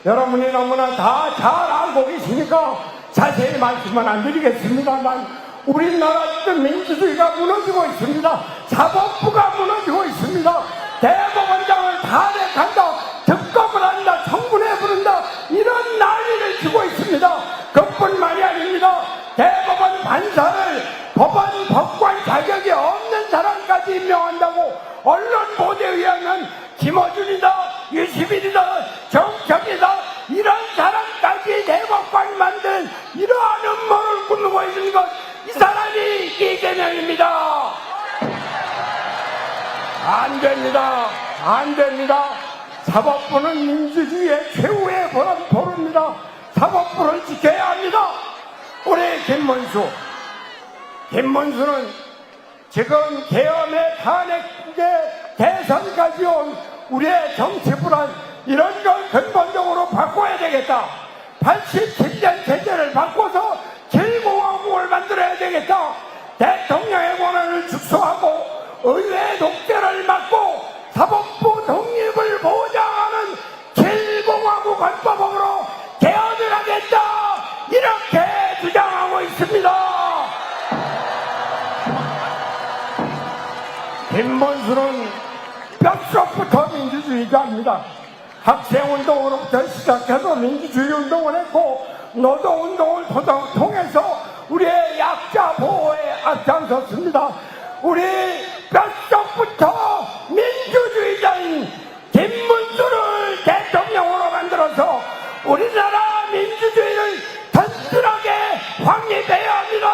[SPEAKER 5] 여러분이 너무나 다 잘 알고 계시니까 자세히 말씀은 안 드리겠습니다만, 우리나라 민주주의가 무너지고 있습니다. 사법부가 무너지고 있습니다. 대법원장을 탄핵한다, 특검을 한다, 청문회 부른다, 이런 난리를 치고 있습니다. 그뿐만이 아닙니다. 대법원 판사를 법관 자격이 없는 사람까지 임명한다고 언론 보도에 의하면 김어준이다, 유시민이다, 정청이다, 이런 사람까지 대법관 만든 이러한 음모를 꾸미고 있는 것, 이 사람이 이재명입니다. 안 됩니다. 안 됩니다. 사법부는 민주주의의 최후의 보루입니다. 사법부를 지켜야 합니다. 우리 김문수는 지금 계엄의 탄핵의 대선까지 온 우리의 정치 불안, 이런 걸 근본적으로 바꿔야 되겠다. 87년 체제를 바꿔서 7공화국을 만들어야 되겠다. 대통령의 권한을 축소하고 의회 독재를 막고 사법부 독립을 보장하는 7공화국 헌법으로 개헌을 하겠다, 이렇게 주장하고 있습니다. 김문수는 뼛속부터 민주주의자입니다. 학생운동으로부터 시작해서 민주주의 운동을 했고, 노동운동을 통해서 우리의 약자 보호에 앞장섰습니다. 우리 뼛속부터 민주주의자인 김문수를 대통령으로 만들어서 우리나라 민주주의를 튼튼하게 확립해야 합니다.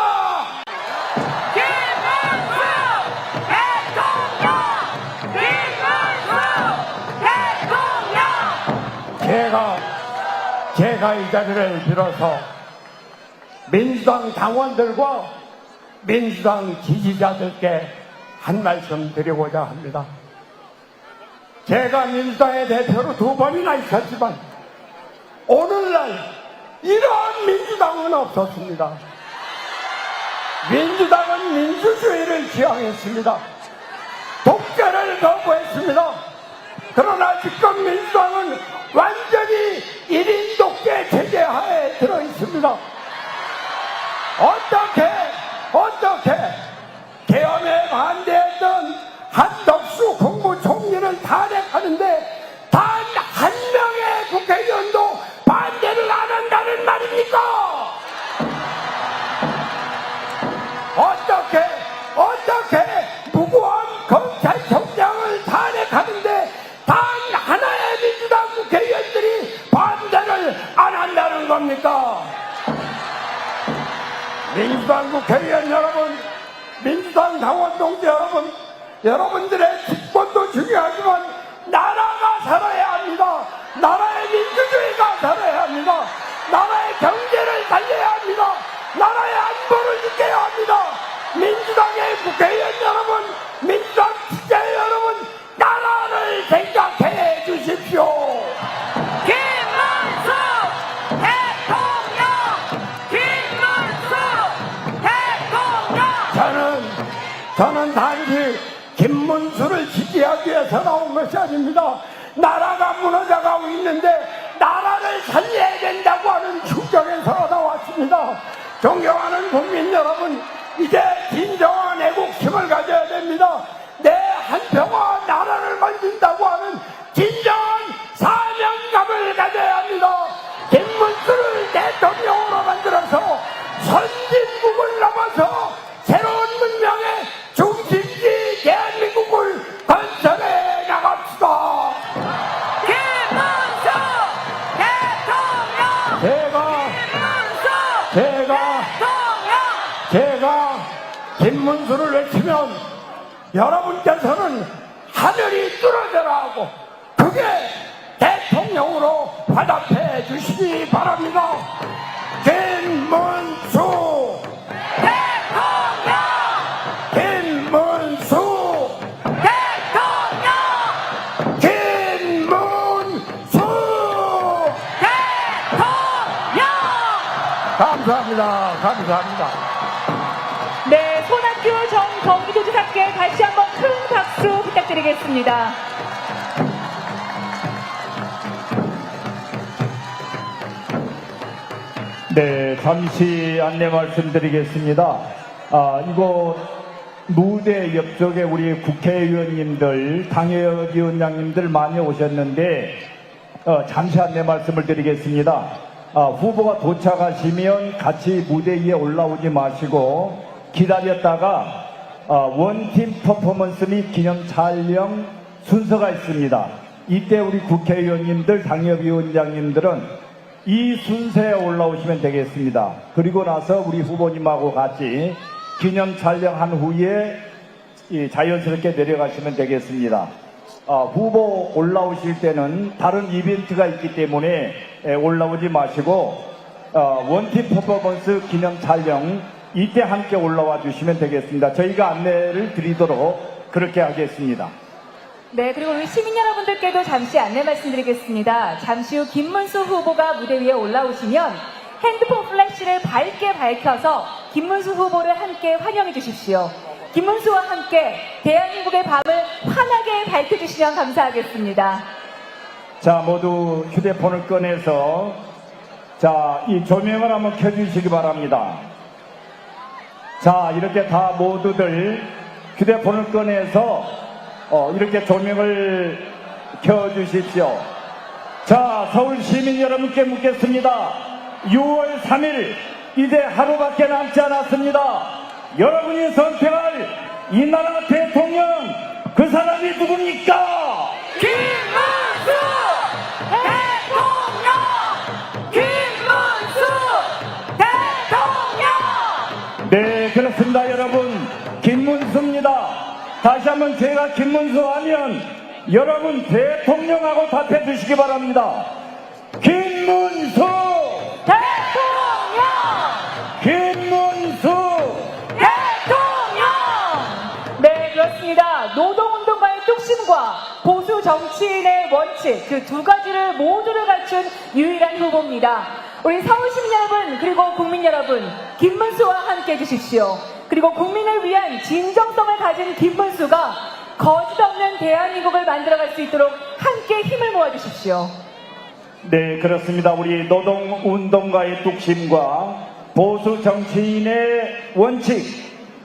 [SPEAKER 5] 제가 이 자리를 빌어서 민주당 당원들과 민주당 지지자들께 한 말씀 드리고자 합니다. 제가 민주당의 대표로 2번이나 있었지만 오늘날 이러한 민주당은 없었습니다. 민주당은 민주주의를 지향했습니다. 독재를 거부했습니다. 그러나 지금 민주당은 완전히 1인 독재 체제 하에 들어 있습니다. 어떻게 계엄에 반대했던 한덕수 국무총리를 탄핵하는데 단 한 명의 국회의원도 반대를 안 한다는 말입니까? 어떻게 무고한 검찰총장을 탄핵하는데 단 하나의 민주당 국회의원들이 반대를 안 한다는 겁니까? 민주당 국회의원 여러분, 민주당 당원 동지 여러분, 여러분들의 직권도 중요하지만 나라가 살아야 합니다. 나라의 민주주의가 살아야 합니다. 나라의 경제를 살려야 합니다. 나라의 안보를 지켜야 합니다. 민주당의 국회의원 여러분, 민주당 지지자 여러분, 나라를 생각해 주십시오.
[SPEAKER 7] 김문수 대통령!
[SPEAKER 5] 저는 단지 김문수를 지지하기 위해서 나온 것이 아닙니다. 나라가 무너져가고 있는데 나라를 살려야 된다고 하는 충격에서 나왔습니다. 존경하는 국민 여러분, 이제 진정한 애국심을 가져야 됩니다. 내 김문수를 외치면 여러분께서는 하늘이 뚫어져라 하고 그게 대통령으로 화답해 주시기 바랍니다. 김문수 대통령! 김문수 대통령! 김문수 대통령! 감사합니다. 감사합니다.
[SPEAKER 2] 네, 손학규 전 경기도지사께 다시 한번 큰 박수 부탁드리겠습니다.
[SPEAKER 1] 네, 잠시 안내 말씀드리겠습니다. 이곳 무대 옆쪽에 우리 국회의원님들, 당협위원장님들 많이 오셨는데 잠시 안내 말씀을 드리겠습니다. 후보가 도착하시면 같이 무대 위에 올라오지 마시고 기다렸다가 원팀 퍼포먼스 및 기념 촬영 순서가 있습니다. 이때 우리 국회의원님들, 당협위원장님들은 이 순서에 올라오시면 되겠습니다. 그리고 나서 우리 후보님하고 같이 기념 촬영한 후에 자연스럽게 내려가시면 되겠습니다. 후보 올라오실 때는 다른 이벤트가 있기 때문에 올라오지 마시고 원팀 퍼포먼스 기념 촬영 이때 함께 올라와 주시면 되겠습니다. 저희가 안내를 드리도록 그렇게 하겠습니다.
[SPEAKER 2] 네, 그리고 우리 시민 여러분들께도 잠시 안내 말씀드리겠습니다. 잠시 후 김문수 후보가 무대 위에 올라오시면 핸드폰 플래시를 밝게 밝혀서 김문수 후보를 함께 환영해 주십시오. 김문수와 함께 대한민국의 밤을 환하게 밝혀주시면 감사하겠습니다.
[SPEAKER 1] 자, 모두 휴대폰을 꺼내서 이 조명을 한번 켜주시기 바랍니다. 자, 이렇게 다 모두들 휴대폰을 꺼내서 이렇게 조명을 켜주십시오. 자, 서울 시민 여러분께 묻겠습니다. 6월 3일 이제 하루밖에 남지 않았습니다. 여러분이 선택할 이 나라 대통령 그 사람이 누굽니까?
[SPEAKER 7] 김문수 대통령! 김문수 대통령!
[SPEAKER 1] 네, 그렇습니다. 여러분, 김문수입니다. 다시 한번 제가 김문수 하면 여러분 대통령하고 답해 주시기 바랍니다. 김문수!
[SPEAKER 7] 대통령!
[SPEAKER 1] 김문수!
[SPEAKER 7] 대통령!
[SPEAKER 2] 네, 그렇습니다. 노동운동가의 뚝심과 보수 정치인의 원칙, 그 두 가지를 모두를 갖춘 유일한 후보입니다. 우리 서울 시민 여러분, 그리고 국민 여러분, 김문수와 함께 해주십시오. 그리고 국민을 위한 진정성을 가진 김문수가 거짓 없는 대한민국을 만들어갈 수 있도록 함께 힘을 모아주십시오.
[SPEAKER 1] 네, 그렇습니다. 우리 노동운동가의 뚝심과 보수 정치인의 원칙,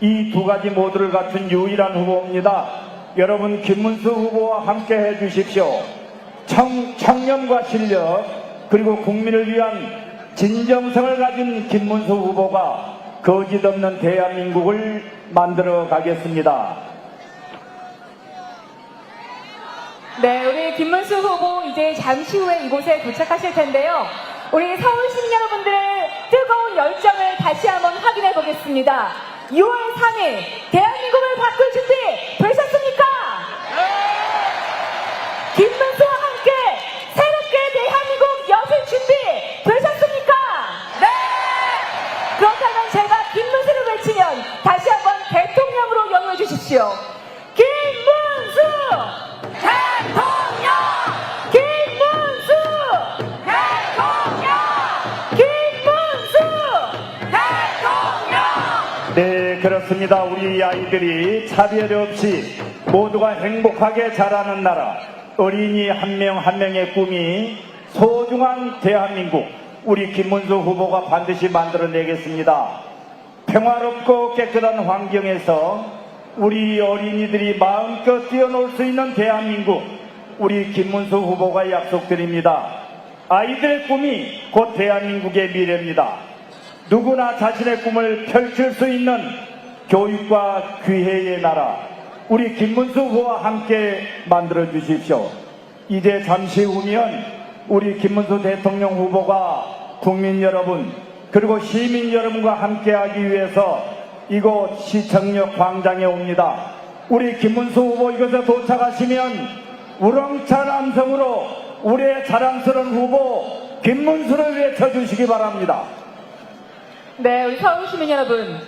[SPEAKER 1] 이 두 가지 모두를 갖춘 유일한 후보입니다. 여러분, 김문수 후보와 함께 해주십시오. 청년과 실력, 그리고 국민을 위한 진정성을 가진 김문수 후보가 거짓 없는 대한민국을 만들어 가겠습니다.
[SPEAKER 2] 네, 우리 김문수 후보 이제 잠시 후에 이곳에 도착하실 텐데요. 우리 서울 시민 여러분들의 뜨거운 열정을 다시 한번 확인해 보겠습니다. 6월 3일 대한민국을 바꿀 준비 되셨습니까? 김문수와 함께 새롭게 대한민국 여실 준비 되셨습니까? 네! 그렇다면 제가 김문수를 외치면 다시 한번 대통령으로 영위해 주십시오. 김문수!
[SPEAKER 7] 대통령!
[SPEAKER 2] 김문수!
[SPEAKER 7] 대통령!
[SPEAKER 2] 김문수!
[SPEAKER 7] 대통령!
[SPEAKER 1] 네, 그렇습니다. 우리 아이들이 차별 없이 모두가 행복하게 자라는 나라, 어린이 한 명 한 명의 꿈이 소중한 대한민국, 우리 김문수 후보가 반드시 만들어내겠습니다. 평화롭고 깨끗한 환경에서 우리 어린이들이 마음껏 뛰어놀 수 있는 대한민국, 우리 김문수 후보가 약속드립니다. 아이들의 꿈이 곧 대한민국의 미래입니다. 누구나 자신의 꿈을 펼칠 수 있는 교육과 기회의 나라, 우리 김문수 후보와 함께 만들어 주십시오. 이제 잠시 후면 우리 김문수 대통령 후보가 국민 여러분 그리고 시민 여러분과 함께하기 위해서 이곳 시청역 광장에 옵니다. 우리 김문수 후보 이곳에 도착하시면 우렁찬 함성으로 우리의 자랑스러운 후보 김문수를 외쳐주시기 바랍니다.
[SPEAKER 2] 네, 우리 서울 시민 여러분.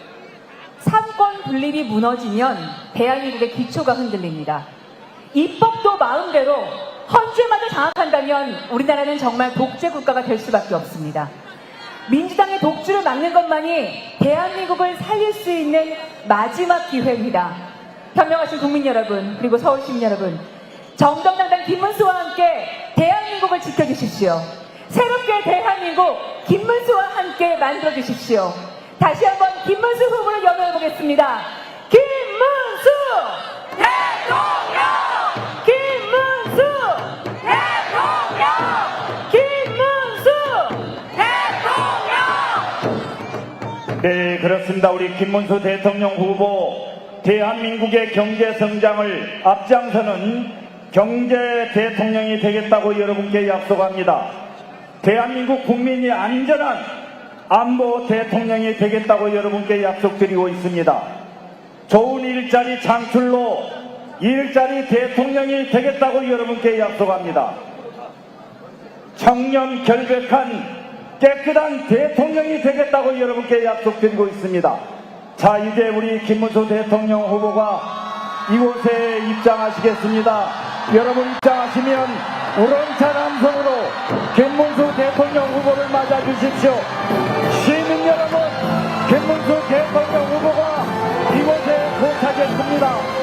[SPEAKER 2] 삼권 분립이 무너지면 대한민국의 기초가 흔들립니다. 입법도 마음대로 헌재마저 장악한다면 우리나라는 정말 독재 국가가 될 수밖에 없습니다. 민주당의 독주를 막는 것만이 대한민국을 살릴 수 있는 마지막 기회입니다. 현명하신 국민 여러분, 그리고 서울 시민 여러분, 정정당당 김문수와 함께 대한민국을 지켜주십시오. 새롭게 대한민국 김문수와 함께 만들어주십시오. 다시 한번 김문수 후보를 연호해보겠습니다. 김문수 대통령! 김문수 대통령! 김문수 대통령!
[SPEAKER 1] 네, 그렇습니다. 우리 김문수 대통령 후보, 대한민국의 경제 성장을 앞장서는 경제 대통령이 되겠다고 여러분께 약속합니다. 대한민국 국민이 안전한 안보 대통령이 되겠다고 여러분께 약속드리고 있습니다. 좋은 일자리 창출로 일자리 대통령이 되겠다고 여러분께 약속합니다. 청렴 결백한 깨끗한 대통령이 되겠다고 여러분께 약속드리고 있습니다. 자, 이제 우리 김문수 대통령 후보가 이곳에 입장하시겠습니다. 여러분 입장하시면 우렁찬 함성으로 김문수 대통령 후보를 맞아주십시오. 시민 여러분, 김문수 대통령 후보가 이곳에 도착했습니다.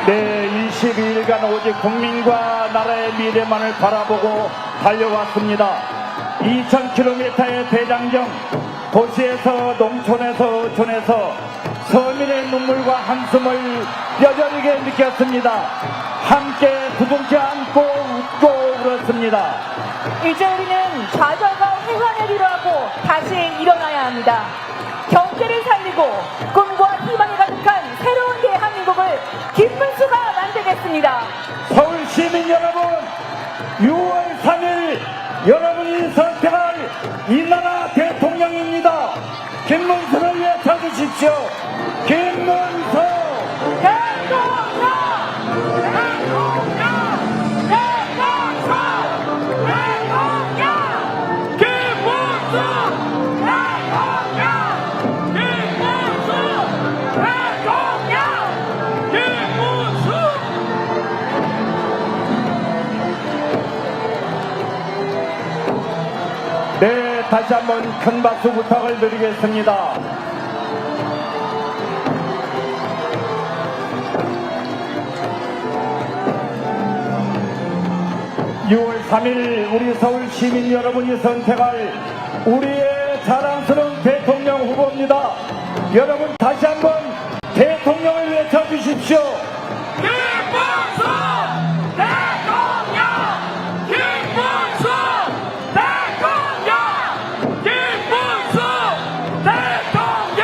[SPEAKER 1] 네, 22일간 오직 국민과 나라의 미래만을 바라보고 달려왔습니다. 2000km의 대장정, 도시에서 농촌에서 어촌에서 서민의 눈물과 한숨을 뼈저리게 느꼈습니다. 함께 부둥켜 안고 웃고 울었습니다.
[SPEAKER 7] 이제 우리는 좌절과 회환을 이루하고 다시 일어나야 합니다. 경제를 살리고 꿈과 희망이 가득한 새로운 대한민국을 김문수가 만들겠습니다.
[SPEAKER 1] 서울 시민 여러분, 6월 3일 여러분이 선택할 이 나라 대통령입니다. 김문수를 외쳐주십시오. 김문수!
[SPEAKER 7] 대통령!
[SPEAKER 1] 네, 다시 한번 큰 박수 부탁을 드리겠습니다. (6월 3일) 우리 서울 시민 여러분이 선택할 우리의 자랑스러운 대통령 후보입니다. 여러분 다시 한번 대통령을 외쳐주십시오.
[SPEAKER 5] 김문수 대통령! 김문수 대통령! 김문수 대통령!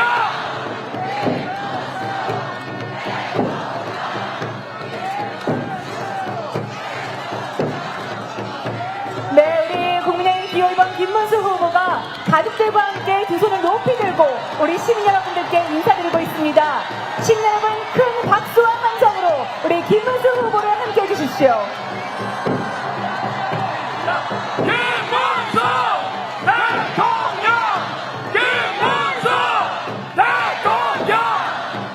[SPEAKER 7] 네, 우리 국민의힘 기호1번 김문수 후보가 가족들과 함께 두 손을 높이 들고 우리 시민 여러분들께 인사드리고 있습니다. 시민 여러분 큰 박수와 함성으로 우리 김문수 후보를 함께 해주십시오.
[SPEAKER 5] 김문수 대통령! 김문수 대통령!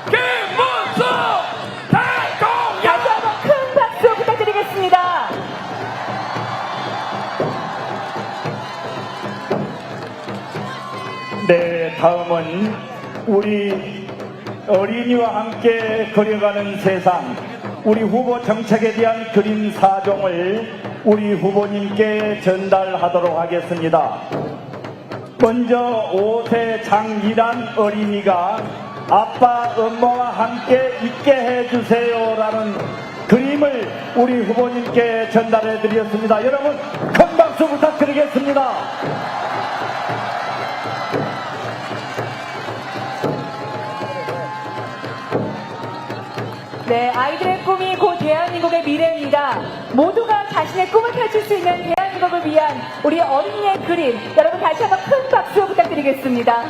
[SPEAKER 5] 김문수 대통령!
[SPEAKER 7] 다시 한번 큰 박수 부탁드리겠습니다.
[SPEAKER 1] 네, 다음은 우리 어린이와 함께 그려가는 세상, 우리 후보 정책에 대한 그림 4종을 우리 후보님께 전달하도록 하겠습니다. 먼저 5세 장이란 어린이가 아빠, 엄마와 함께 있게 해주세요라는 그림을 우리 후보님께 전달해 드렸습니다. 여러분 큰 박수 부탁드리겠습니다.
[SPEAKER 2] 네, 아이들의 꿈이 곧 대한민국의 미래입니다. 모두가 자신의 꿈을 펼칠 수 있는 대한민국을 위한 우리 어린이의 그림, 여러분 다시 한번 큰 박수 부탁드리겠습니다.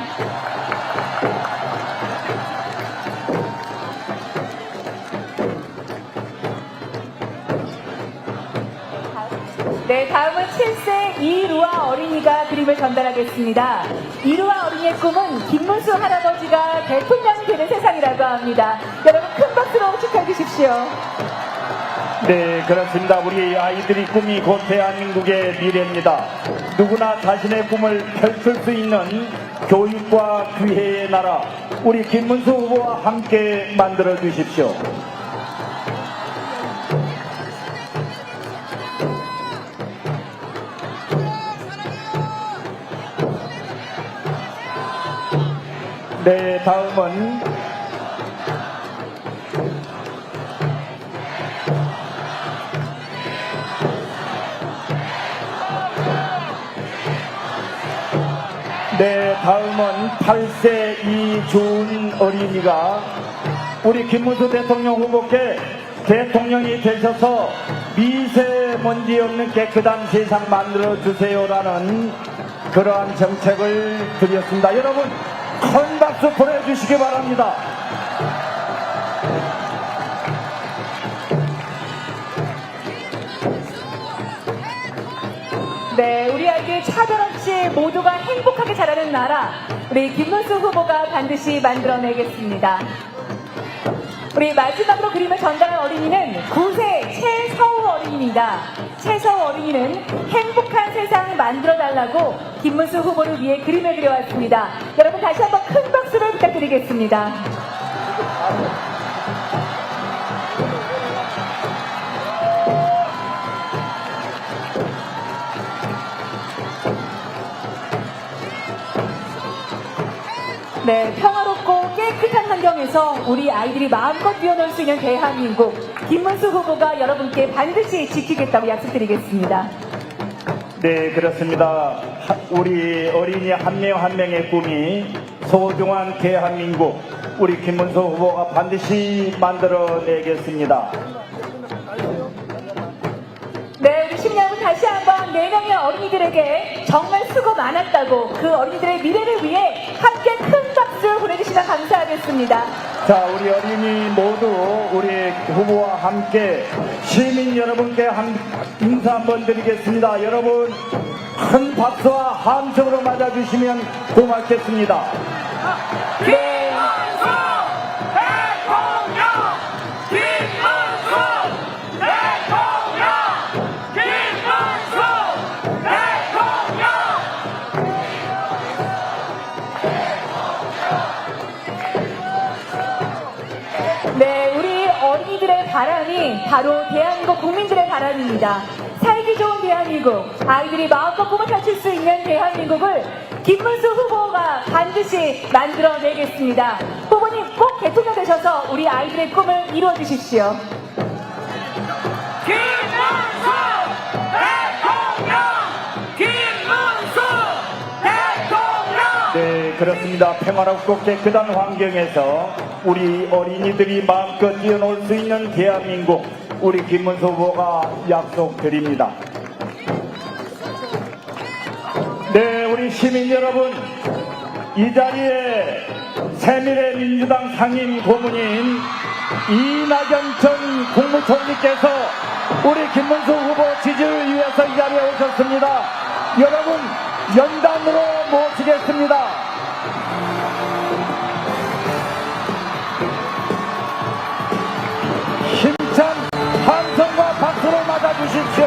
[SPEAKER 2] 네, 다음은 7세 이루아 어린이가 그림을 전달하겠습니다. 이루아 어린이의 꿈은 김문수 할아버지가 대통령이 되는 세상이라고 합니다. 여러분 큰 박수로 축하해 주십시오.
[SPEAKER 1] 네, 그렇습니다. 우리 아이들이 꿈이 곧 대한민국의 미래입니다. 누구나 자신의 꿈을 펼칠 수 있는 교육과 기회의 나라, 우리 김문수 후보와 함께 만들어 주십시오. 네, 다음은 다음은 8세 이준 어린이가 우리 김문수 대통령 후보께 대통령이 되셔서 미세먼지 없는 깨끗한 세상 만들어 주세요라는 그러한 정책을 드렸습니다. 여러분 큰 박수 보내주시기 바랍니다.
[SPEAKER 2] 네, 우리 아이들 차별 없이 모두가 행복하게 자라는 나라, 우리 김문수 후보가 반드시 만들어내겠습니다. 우리 마지막으로 그림을 전달한 어린이는 9세 최서우 어린이입니다. 최서우 어린이는 행복한 세상 만들어달라고 김문수 후보를 위해 그림을 그려왔습니다. 여러분 다시 한번 큰 박수를 부탁드리겠습니다. 네, 평화롭고 깨끗한 환경에서 우리 아이들이 마음껏 뛰어놀 수 있는 대한민국 김문수 후보가 여러분께 반드시 지키겠다고 약속드리겠습니다.
[SPEAKER 1] 네, 그렇습니다. 우리 어린이 한 명 한 명의 꿈이 소중한 대한민국, 우리 김문수 후보가 반드시 만들어내겠습니다.
[SPEAKER 2] 네, 우리 시민 여러분 다시 한번 4명의 어린이들에게 정말 수고 많았다고 그 어린이들의 미래를 위해 함께 큰 박수 보내주시면 감사하겠습니다.
[SPEAKER 1] 자, 우리 어린이 모두 우리 후보와 함께 시민 여러분께 인사 한번 드리겠습니다. 여러분 큰 박수와 함성으로 맞아주시면 고맙겠습니다.
[SPEAKER 2] 네. 네, 우리 어린이들의 바람이 바로 대한민국 국민들의 바람입니다. 살기 좋은 대한민국, 아이들이 마음껏 꿈을 펼칠 수 있는 대한민국을 김문수 후보가 반드시 만들어내겠습니다. 후보님 꼭 대통령 되셔서 우리 아이들의 꿈을 이루어 주십시오.
[SPEAKER 1] 네, 그렇습니다. 평화롭고 깨끗한 환경에서 우리 어린이들이 마음껏 뛰어놀 수 있는 대한민국, 우리 김문수 후보가 약속드립니다. 네, 우리 시민 여러분, 이 자리에 새미래민주당 상임 고문인 이낙연 전 국무총리께서 우리 김문수 후보 지지를 위해서 이 자리에 오셨습니다. 여러분, 연단으로 모시겠습니다. 힘찬 함성과 박수로 맞아주십시오.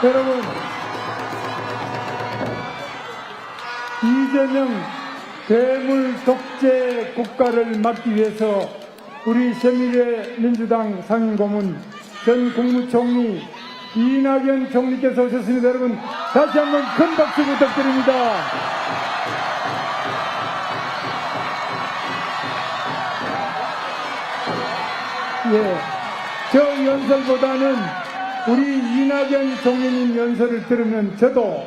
[SPEAKER 5] 여러분, 이재명 괴물 독재 국가를 막기 위해서 우리 새미래민주당 상임고문 전 국무총리 이낙연 총리께서 오셨습니다. 여러분, 다시 한번 큰 박수 부탁드립니다. 예, 저 연설보다는 우리 이낙연 총리님 연설을 들으면 저도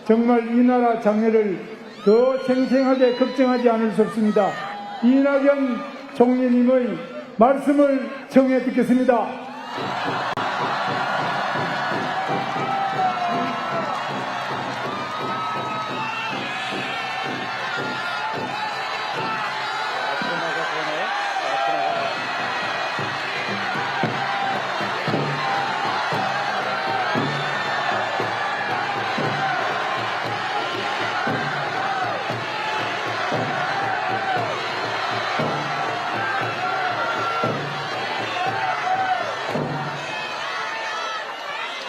[SPEAKER 5] 정말 이 나라 장래를 더 생생하게 걱정하지 않을 수 없습니다. 이낙연 총리님의 말씀을 청해 듣겠습니다.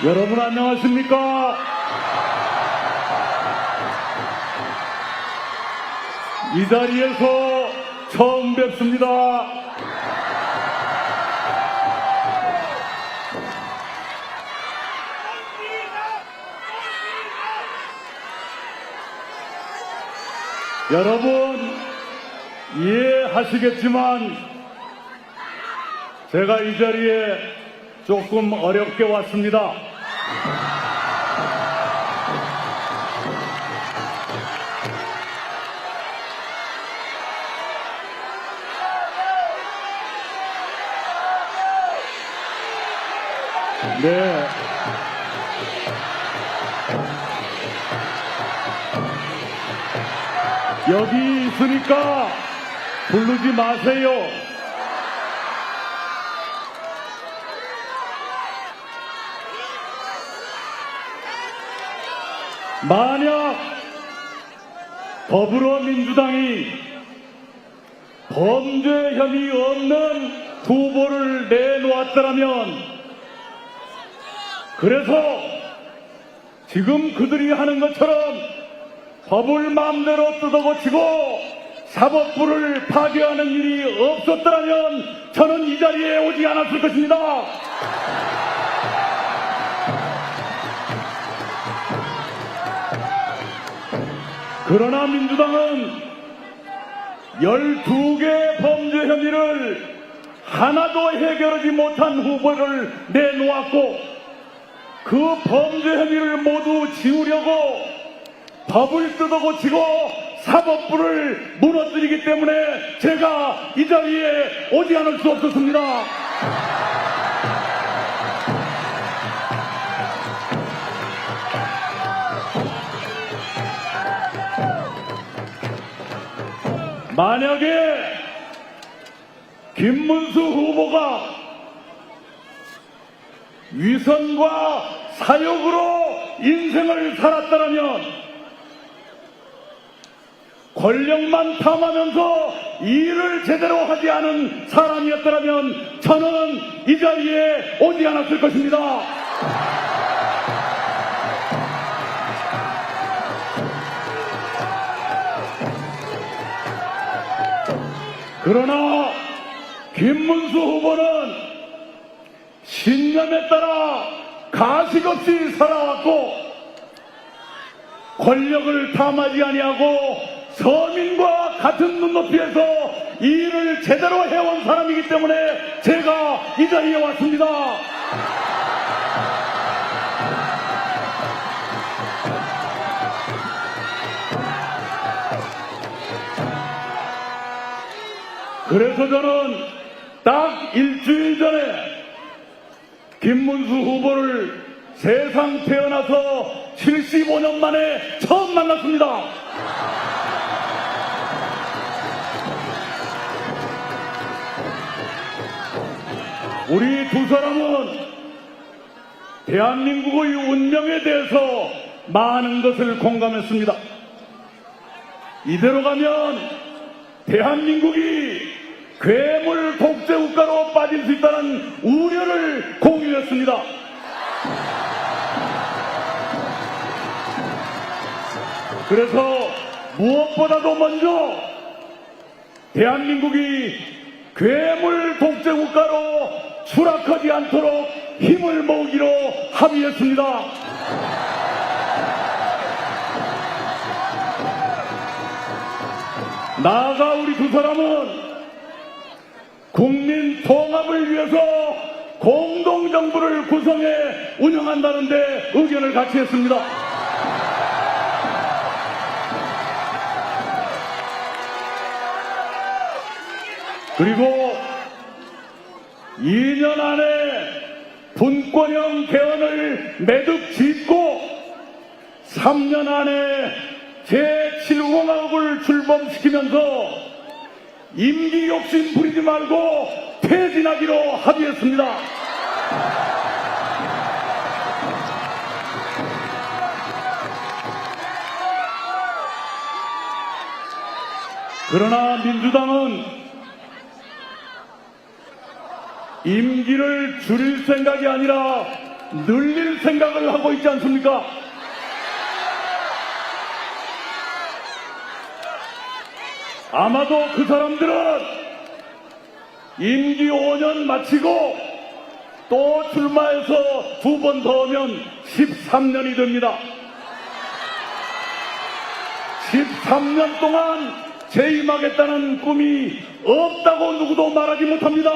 [SPEAKER 1] 여러분 안녕하십니까? 이 자리에서 처음 뵙습니다. 여러분 이해하시겠지만 제가 이 자리에 조금 어렵게 왔습니다. 네. 여기 있으니까 부르지 마세요. 만약 더불어민주당이 범죄 혐의 없는 후보를 내놓았더라면, 그래서 지금 그들이 하는 것처럼 법을 마음대로 뜯어고치고 사법부를 파괴하는 일이 없었더라면 저는 이 자리에 오지 않았을 것입니다. 그러나 민주당은 12개의 범죄 혐의를 하나도 해결하지 못한 후보를 내놓았고, 그 범죄 혐의를 모두 지우려고 법을 뜯어고치고 사법부를 무너뜨리기 때문에 제가 이 자리에 오지 않을 수 없었습니다. 만약에 김문수 후보가 위선과 사욕으로 인생을 살았더라면, 권력만 탐하면서 일을 제대로 하지 않은 사람이었더라면 저는 이 자리에 오지 않았을 것입니다. 그러나 김문수 후보는 신념에 따라 가식 없이 살아왔고, 권력을 탐하지 아니하고 서민과 같은 눈높이에서 일을 제대로 해온 사람이기 때문에 제가 이 자리에 왔습니다. 그래서 저는 딱 일주일 전에 김문수 후보를 세상 태어나서 75년 만에 처음 만났습니다. 우리 두 사람은 대한민국의 운명에 대해서 많은 것을 공감했습니다. 이대로 가면 대한민국이 괴물 독재 국가로 빠질 수 있다는 우려를 공유했습니다. 그래서 무엇보다도 먼저 대한민국이 괴물 독재 국가로 추락하지 않도록 힘을 모으기로 합의했습니다. 나아가 우리 두 사람은 국민 통합을 위해서 공동정부를 구성해 운영한다는데 의견을 같이 했습니다. 그리고 2년 안에 분권형 개헌을 매듭 짓고 3년 안에 제7공화국을 출범시키면서 임기 욕심 부리지 말고 퇴진하기로 합의했습니다. 그러나 민주당은 임기를 줄일 생각이 아니라 늘릴 생각을 하고 있지 않습니까? 아마도 그 사람들은 임기 5년 마치고 또 출마해서 2번 더 오면 13년이 됩니다. 13년 동안 재임하겠다는 꿈이 없다고 누구도 말하지 못합니다.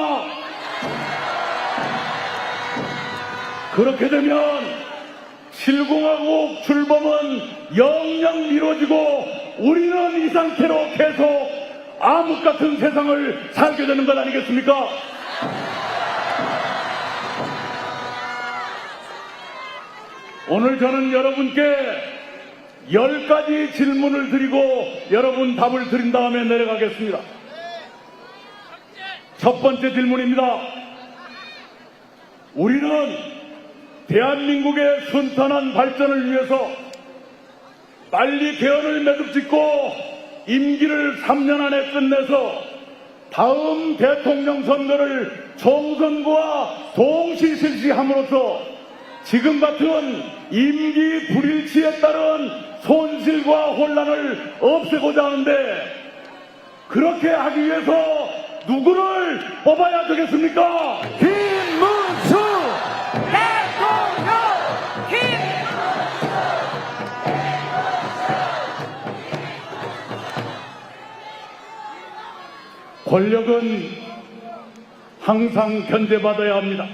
[SPEAKER 1] 그렇게 되면 7공화국 출범은 영영 미뤄지고 우리는 이 상태로 계속 암흑 같은 세상을 살게 되는 것 아니겠습니까? 오늘 저는 여러분께 10가지 질문을 드리고 여러분 답을 드린 다음에 내려가겠습니다. 첫 번째 질문입니다. 우리는 대한민국의 순탄한 발전을 위해서 빨리 개헌을 매듭짓고 임기를 3년 안에 끝내서 다음 대통령 선거를 총선과 동시 실시함으로써 지금 같은 임기 불일치에 따른 손실과 혼란을 없애고자 하는데, 그렇게 하기 위해서 누구를 뽑아야 되겠습니까?
[SPEAKER 3] 김문수!
[SPEAKER 1] 권력은 항상 견제받아야 합니다.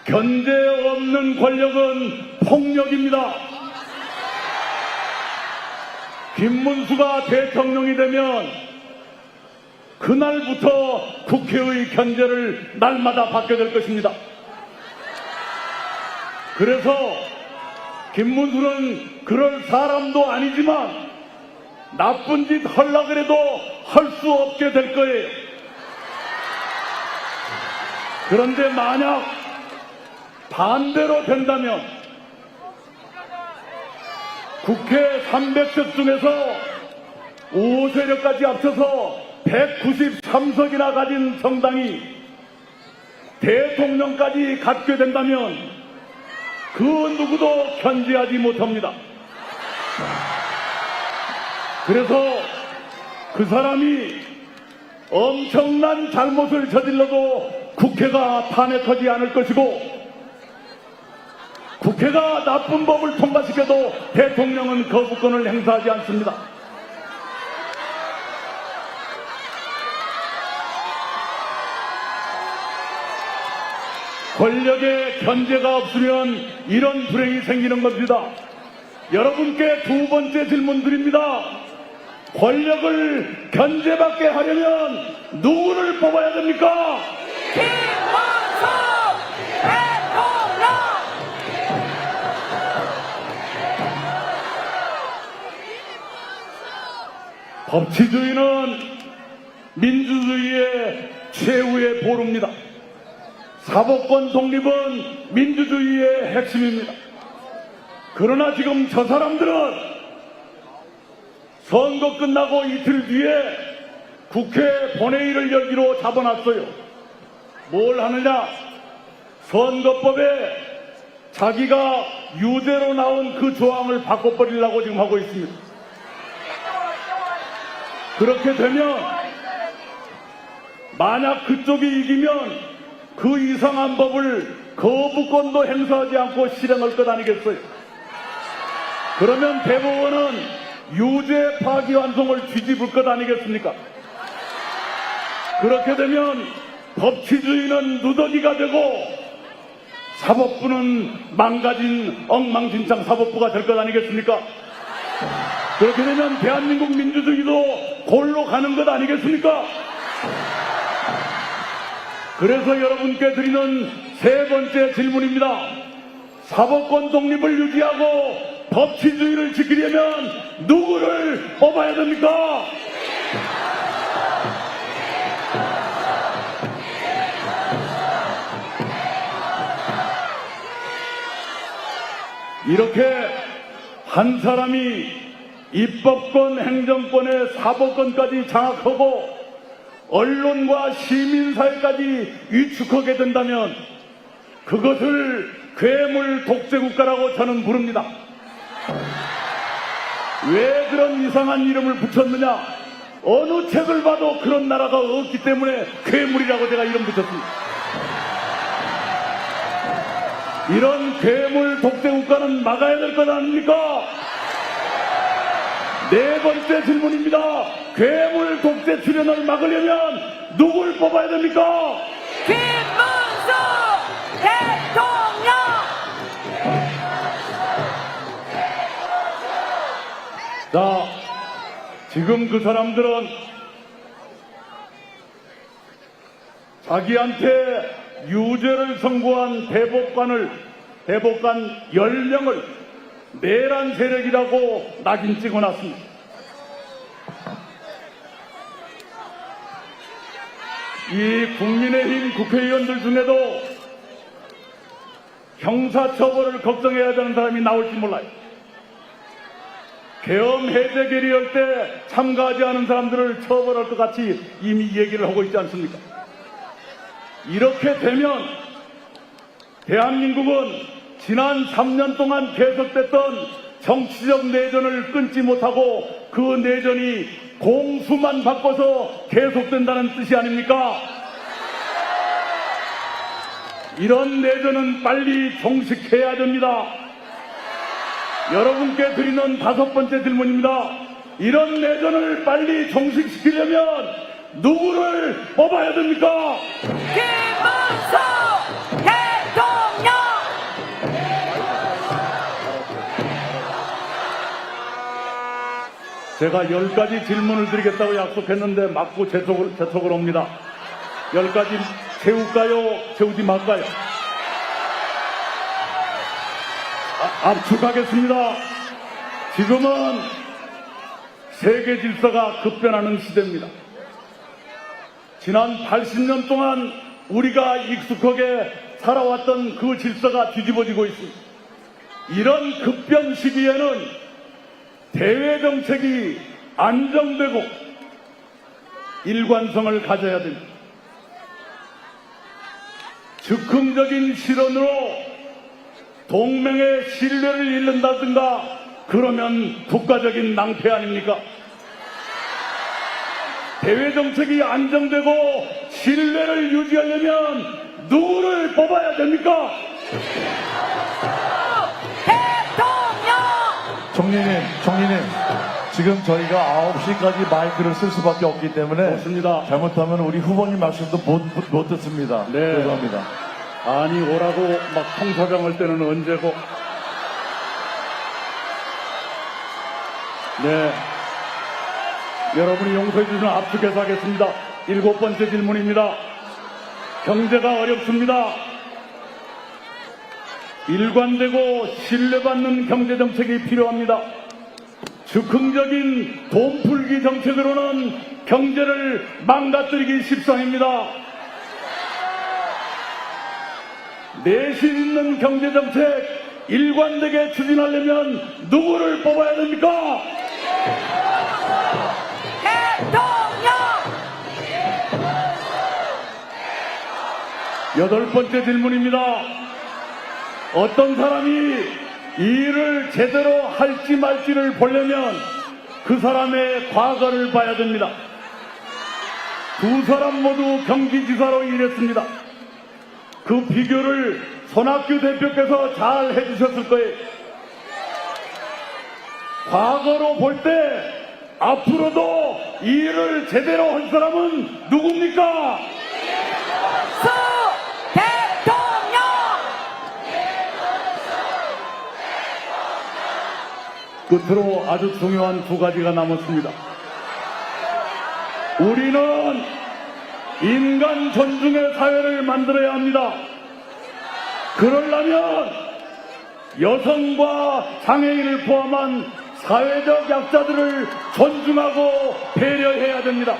[SPEAKER 1] 견제 없는 권력은 폭력입니다. 김문수가 대통령이 되면 그날부터 국회의 견제를 날마다 받게 될 것입니다. 그래서 김문수는 그럴 사람도 아니지만 나쁜 짓 하려고 해도 할 수 없게 될 거예요. 그런데 만약 반대로 된다면 국회 300석 중에서 5세력까지 합쳐서 193석이나 가진 정당이 대통령까지 갖게 된다면 그 누구도 견제하지 못합니다. 그래서 그 사람이 엄청난 잘못을 저질러도 국회가 탄핵하지 않을 것이고, 국회가 나쁜 법을 통과시켜도 대통령은 거부권을 행사하지 않습니다. 권력의 견제가 없으면 이런 불행이 생기는 겁니다. 여러분께 두 번째 질문 드립니다. 권력을 견제받게 하려면 누구를 뽑아야 됩니까?
[SPEAKER 7] 김문수 대통령!
[SPEAKER 1] 법치주의는 민주주의의 최후의 보루입니다. 사법권 독립은 민주주의의 핵심입니다. 그러나 지금 저 사람들은 선거 끝나고 이틀 뒤에 국회 본회의를 열기로 잡아놨어요. 뭘 하느냐? 선거법에 자기가 유죄로 나온 그 조항을 바꿔버리려고 지금 하고 있습니다. 그렇게 되면 만약 그쪽이 이기면 그 이상한 법을 거부권도 행사하지 않고 실행할 것 아니겠어요? 그러면 대법원은 유죄 파기환송을 뒤집을 것 아니겠습니까? 그렇게 되면 법치주의는 누더기가 되고 사법부는 망가진 엉망진창 사법부가 될 것 아니겠습니까? 그렇게 되면 대한민국 민주주의도 골로 가는 것 아니겠습니까? 그래서 여러분께 드리는 세 번째 질문입니다. 사법권 독립을 유지하고 법치주의를 지키려면 누구를 뽑아야 됩니까? 이렇게 한 사람이 입법권, 행정권의 사법권까지 장악하고 언론과 시민사회까지 위축하게 된다면 그것을 괴물 독재국가라고 저는 부릅니다. 왜 그런 이상한 이름을 붙였느냐? 어느 책을 봐도 그런 나라가 없기 때문에 괴물이라고 제가 이름 붙였습니다. 이런 괴물 독재국가는 막아야 될 것 아닙니까? 네 번째 질문입니다. 괴물 독재 출현을 막으려면 누굴 뽑아야 됩니까?
[SPEAKER 7] 김문수 대통령!
[SPEAKER 1] 자, 지금 그 사람들은 자기한테 유죄를 선고한 대법관 10명을 내란 세력이라고 낙인 찍어놨습니다. 이 국민의힘 국회의원들 중에도 형사처벌을 걱정해야 되는 사람이 나올지 몰라요. 계엄 해제 결의할 때 참가하지 않은 사람들을 처벌할 것 같이 이미 얘기를 하고 있지 않습니까? 이렇게 되면 대한민국은 지난 3년 동안 계속됐던 정치적 내전을 끊지 못하고 그 내전이 공수만 바꿔서 계속된다는 뜻이 아닙니까? 이런 내전은 빨리 종식해야 됩니다. 여러분께 드리는 5번째 질문입니다. 이런 내전을 빨리 종식시키려면 누구를 뽑아야 됩니까?
[SPEAKER 7] 김문수 대통령!
[SPEAKER 1] 제가 10가지 질문을 드리겠다고 약속했는데 맞고 재촉을 옵니다. 10가지 채울까요? 채우지 말까요? 압축하겠습니다. 지금은 세계 질서가 급변하는 시대입니다. 지난 80년 동안 우리가 익숙하게 살아왔던 그 질서가 뒤집어지고 있습니다. 이런 급변 시기에는 대외 정책이 안정되고 일관성을 가져야 됩니다. 즉흥적인 실언으로 동맹의 신뢰를 잃는다든가 그러면 국가적인 낭패 아닙니까? 대외 정책이 안정되고 신뢰를 유지하려면 누구를 뽑아야 됩니까?
[SPEAKER 7] 대통령!
[SPEAKER 8] 총리님, 지금 저희가 9시까지 마이크를 쓸 수밖에 없기 때문에
[SPEAKER 1] 그렇습니다.
[SPEAKER 8] 잘못하면 우리 후보님 말씀도 못 듣습니다.
[SPEAKER 1] 네.
[SPEAKER 8] 죄송합니다.
[SPEAKER 1] 아니 오라고 막 통사장할 때는 언제고. 네, 여러분이 용서해 주시면 압축해서 하겠습니다. 7번째 질문입니다. 경제가 어렵습니다. 일관되고 신뢰받는 경제정책이 필요합니다. 즉흥적인 돈풀기 정책으로는 경제를 망가뜨리기 십상입니다. 내실 있는 경제정책 일관되게 추진하려면 누구를 뽑아야 됩니까?
[SPEAKER 7] 대통령!
[SPEAKER 1] 8번째 질문입니다. 어떤 사람이 이 일을 제대로 할지 말지를 보려면 그 사람의 과거를 봐야 됩니다. 두 사람 모두 경기지사로 일했습니다. 그 비교를 손학규 대표께서 잘 해주셨을 거예요. 과거로 볼 때 앞으로도 이 일을 제대로 할 사람은 누굽니까?
[SPEAKER 7] 수 대통령!
[SPEAKER 1] 끝으로 아주 중요한 2가지가 남았습니다. 우리는 인간 존중의 사회를 만들어야 합니다. 그러려면 여성과 장애인을 포함한 사회적 약자들을 존중하고 배려해야 됩니다.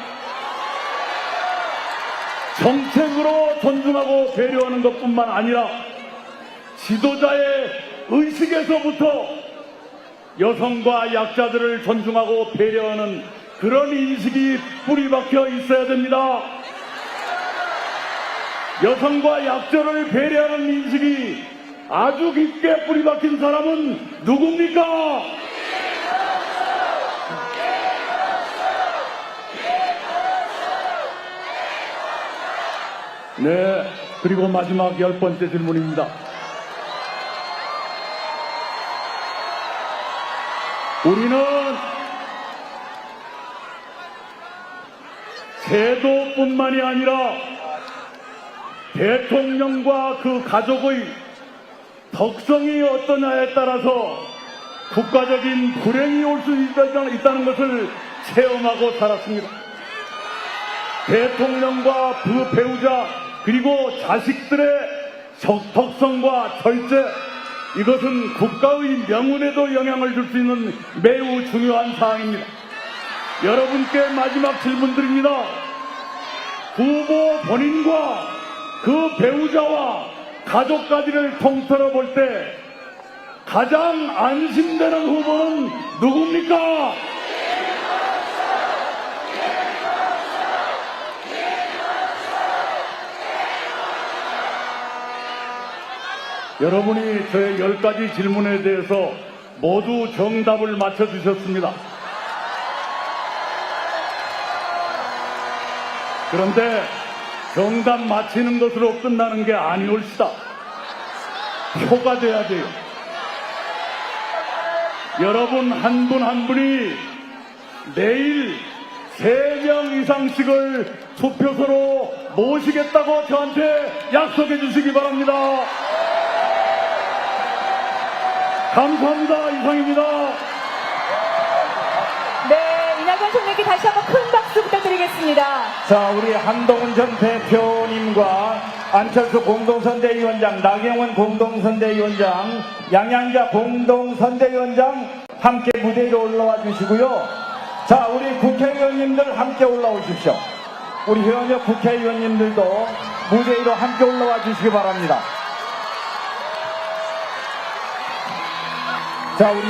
[SPEAKER 1] 정책으로 존중하고 배려하는 것뿐만 아니라 지도자의 의식에서부터 여성과 약자들을 존중하고 배려하는 그런 인식이 뿌리박혀 있어야 됩니다. 여성과 약자를 배려하는 인식이 아주 깊게 뿌리박힌 사람은 누굽니까? 네, 그리고 마지막 10번째 질문입니다. 우리는 제도뿐만이 아니라 대통령과 그 가족의 덕성이 어떠냐에 따라서 국가적인 불행이 올 수 있다는 것을 체험하고 살았습니다. 대통령과 그 배우자 그리고 자식들의 덕성과 절제, 이것은 국가의 명운에도 영향을 줄 수 있는 매우 중요한 사항입니다. 여러분께 마지막 질문드립니다. 후보 본인과 그 배우자와 가족까지를 통틀어 볼 때
[SPEAKER 8] 가장 안심되는 후보는 누굽니까? 여러분이 저의 10가지 질문에 대해서 모두 정답을 맞춰주셨습니다. 그런데 정답 맞히는 것으로 끝나는 게 아니올시다. 표가 돼야 돼요. 여러분 한 분 한 분이 내일 3명 이상씩을 투표소로 모시겠다고 저한테 약속해 주시기 바랍니다. 감사합니다. 이상입니다.
[SPEAKER 7] 네, 이낙연 총리께 다시 한번 큰 박수 부탁드리겠습니다.
[SPEAKER 4] 자, 우리 한동훈 전 대표님과 안철수 공동선대위원장, 나경원 공동선대위원장, 양양자 공동선대위원장 함께 무대 위로 올라와 주시고요. 자, 우리 국회의원님들 함께 올라오십시오. 우리 현역 국회의원님들도 무대 위로 함께 올라와 주시기 바랍니다. 자, 우리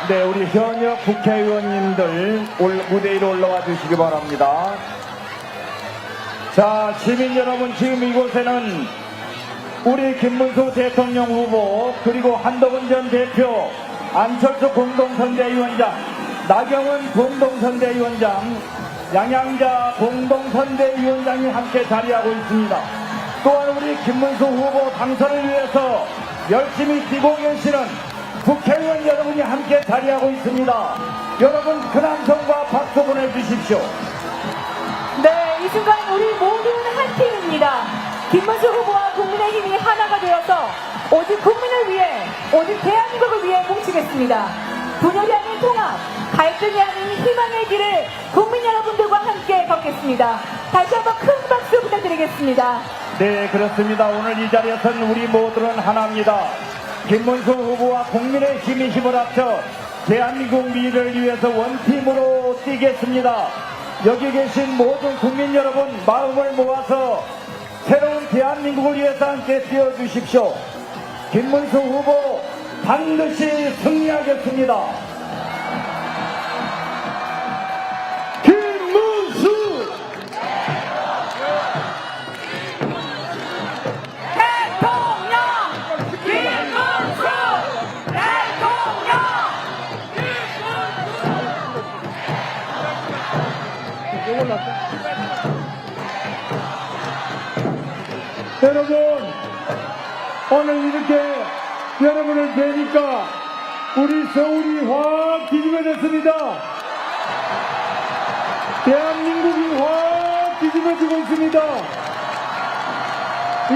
[SPEAKER 4] 네, 우리 현역 국회의원님들 무대 위로 올라와 주시기 바랍니다. 자, 시민 여러분, 지금 이곳에는 우리 김문수 대통령 후보, 그리고 한동훈 전 대표, 안철수 공동선대위원장, 나경원 공동선대위원장, 양양자 공동선대위원장이 함께 자리하고 있습니다. 또한 우리 김문수 후보 당선을 위해서 열심히 뛰고 계시는 국회의원 여러분이 함께 자리하고 있습니다. 여러분 큰 함성과 박수 보내주십시오.
[SPEAKER 7] 네, 이 순간 우리 모두는 한 팀입니다. 김문수 후보와 국민의힘이 하나가 되어서 오직 국민을 위해, 오직 대한민국을 위해 뭉치겠습니다. 분열이 아닌 통합, 갈등이 아닌 희망의 길을 국민 여러분들과 함께 걷겠습니다. 다시 한번 큰 박수 부탁드리겠습니다.
[SPEAKER 4] 네, 그렇습니다. 오늘 이 자리에서는 우리 모두는 하나입니다. 김문수 후보와 국민의힘이 힘을 합쳐 대한민국 미래를 위해서 원팀으로 뛰겠습니다. 여기 계신 모든 국민 여러분, 마음을 모아서 새로운 대한민국을 위해서 함께 뛰어주십시오. 김문수 후보 반드시 승리하겠습니다. 김문수 여러분, 오늘 이렇게 여러분을 뵈니까 우리 서울이 확 뒤집어졌습니다. 대한민국이 확 뒤집어지고 있습니다.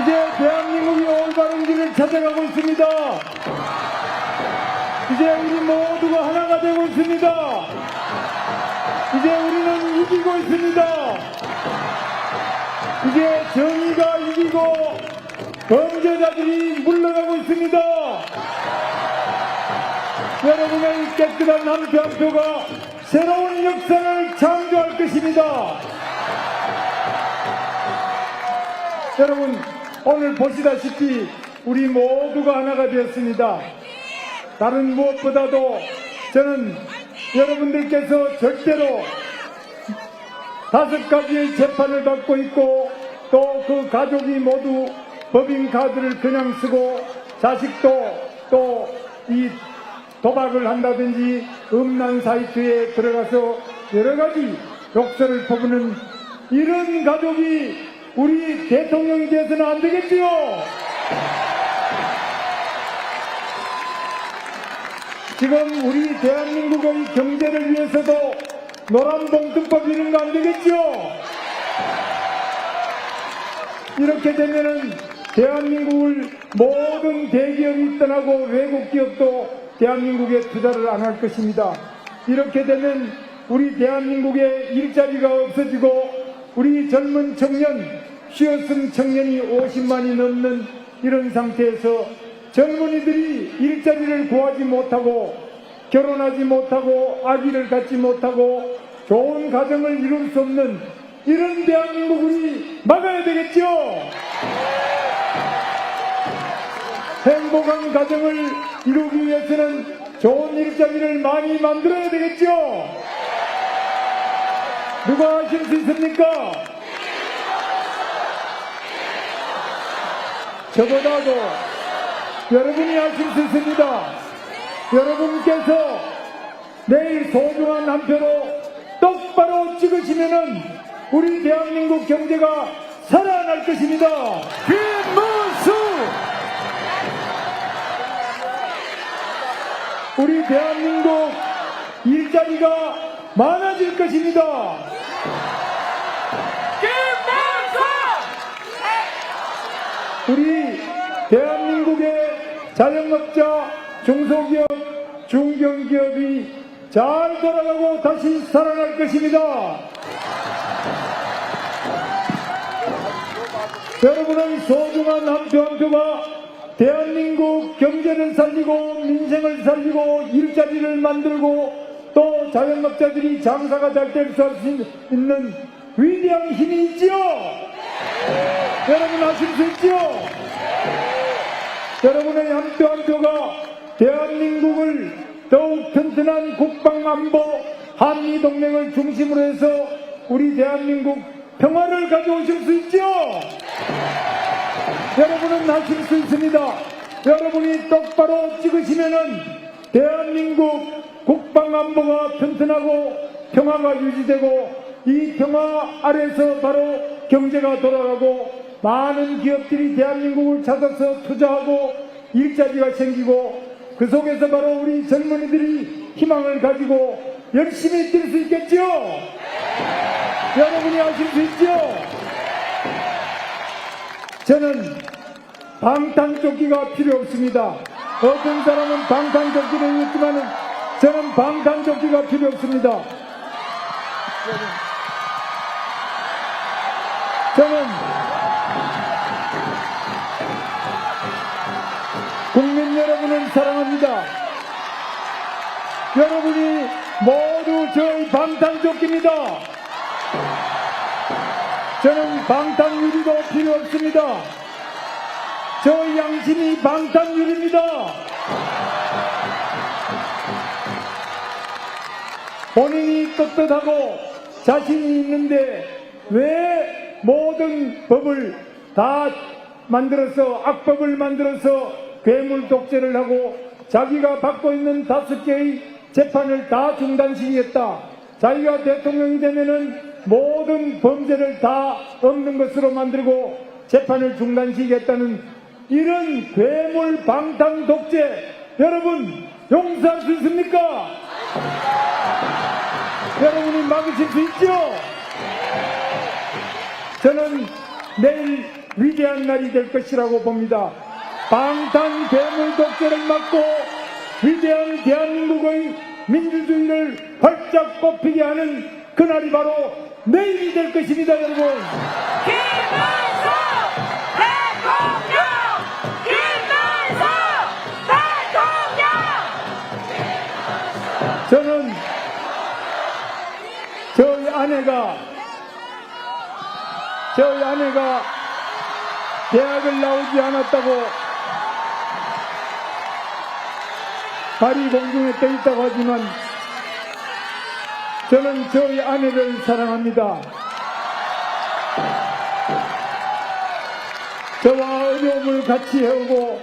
[SPEAKER 4] 이제 대한민국이 올바른 길을 찾아가고 있습니다. 이제 우리 모두가 하나가 되고 있습니다. 이제 우리는 이기고 있습니다. 이제 정의가 이기고 범죄자들이 물러나고 있습니다. 여러분의 깨끗한 한 표 한 표가 새로운 역사를 창조할 것입니다. 여러분, 오늘 보시다시피 우리 모두가 하나가 되었습니다. 다른 무엇보다도 저는 여러분들께서 절대로 5가지의 재판을 받고 있고 또 그 가족이 모두 법인카드를 그냥 쓰고 자식도 또 이 도박을 한다든지 음란 사이트에 들어가서 여러가지 욕설을 퍼부는 이런 가족이 우리 대통령이 돼서는 안 되겠지요. 지금 우리 대한민국의 경제를 위해서도 노란봉투법 이런 거 안 되겠죠. 이렇게 되면은 대한민국을 모든 대기업이 떠나고 외국 기업도 대한민국에 투자를 안 할 것입니다. 이렇게 되면 우리 대한민국에 일자리가 없어지고 우리 젊은 청년, 취업생 청년이 50만이 넘는 이런 상태에서 젊은이들이 일자리를 구하지 못하고 결혼하지 못하고 아기를 갖지 못하고
[SPEAKER 3] 좋은 가정을 이룰 수 없는 이런 대한민국을 막아야 되겠죠. 행복한 가정을 이루기 위해서는 좋은 일자리를 많이 만들어야 되겠죠. 누가 하실 수 있습니까? 저보다도 여러분이 하실 수 있습니다. 여러분께서 내일 소중한 한 표로 똑바로 찍으시면은 우리 대한민국 경제가 살아날 것입니다. 김문수! 우리 대한민국 일자리가 많아질 것입니다. 우리 대한민국의 자영업자, 중소기업, 중견기업이 잘 돌아가고 다시 살아날 것입니다. 여러분의 소중한 한 표 한 표가 대한민국 경제를 살리고 민생을 살리고 일자리를 만들고 또 자영업자들이 장사가 잘 될 수 있는 위대한 힘이 있지요. 여러분 하실 수 있지요. 여러분의 한 표 한 표가 대한민국을 더욱 튼튼한 국방안보 한미동맹을 중심으로 해서 우리 대한민국 평화를 가져오실 수 있죠. 여러분은 하실 수 있습니다. 여러분이 똑바로 찍으시면은 대한민국 국방안보가 튼튼하고 평화가 유지되고 이 평화 아래서 바로 경제가 돌아가고 많은 기업들이 대한민국을 찾아서 투자하고 일자리가 생기고 그 속에서 바로 우리 젊은이들이 희망을 가지고 열심히 뛸 수 있겠죠? 여러분이 하실 수 있죠? 저는 방탄조끼가 필요 없습니다. 어떤 사람은 방탄조끼를 입지만 저는 방탄조끼가 필요 없습니다. 저는 국민 여러분을 사랑합니다. 여러분이 모두 저의 방탄조끼입니다. 저는 방탄유리도 필요 없습니다. 저 양심이 방탄유리입니다. 본인이 떳떳하고 자신이 있는데 왜 모든 법을 다 만들어서 악법을 만들어서 괴물 독재를 하고 자기가 받고 있는 5개의 재판을 다 중단시키겠다. 자기가 대통령이 되면은 모든 범죄를 다 없는 것으로 만들고 재판을 중단시키겠다는 이런 괴물 방탄 독재 여러분 용서할 수 있습니까? 여러분이 막으실 수 있죠? 저는 내일 위대한 날이 될 것이라고 봅니다. 방탄 괴물 독재를 막고 위대한 대한민국의 민주주의를 활짝 뻗히게 하는 그날이 바로 내일이 될 것입니다, 여러분.
[SPEAKER 7] 김문수 대통령! 김문수 대통령!
[SPEAKER 3] 저는 저희 아내가 대학을 나오지 않았다고 발이 공중에 떠 있다고 하지만 저는 저희 아내를 사랑합니다. 저와 어려움을 같이 해오고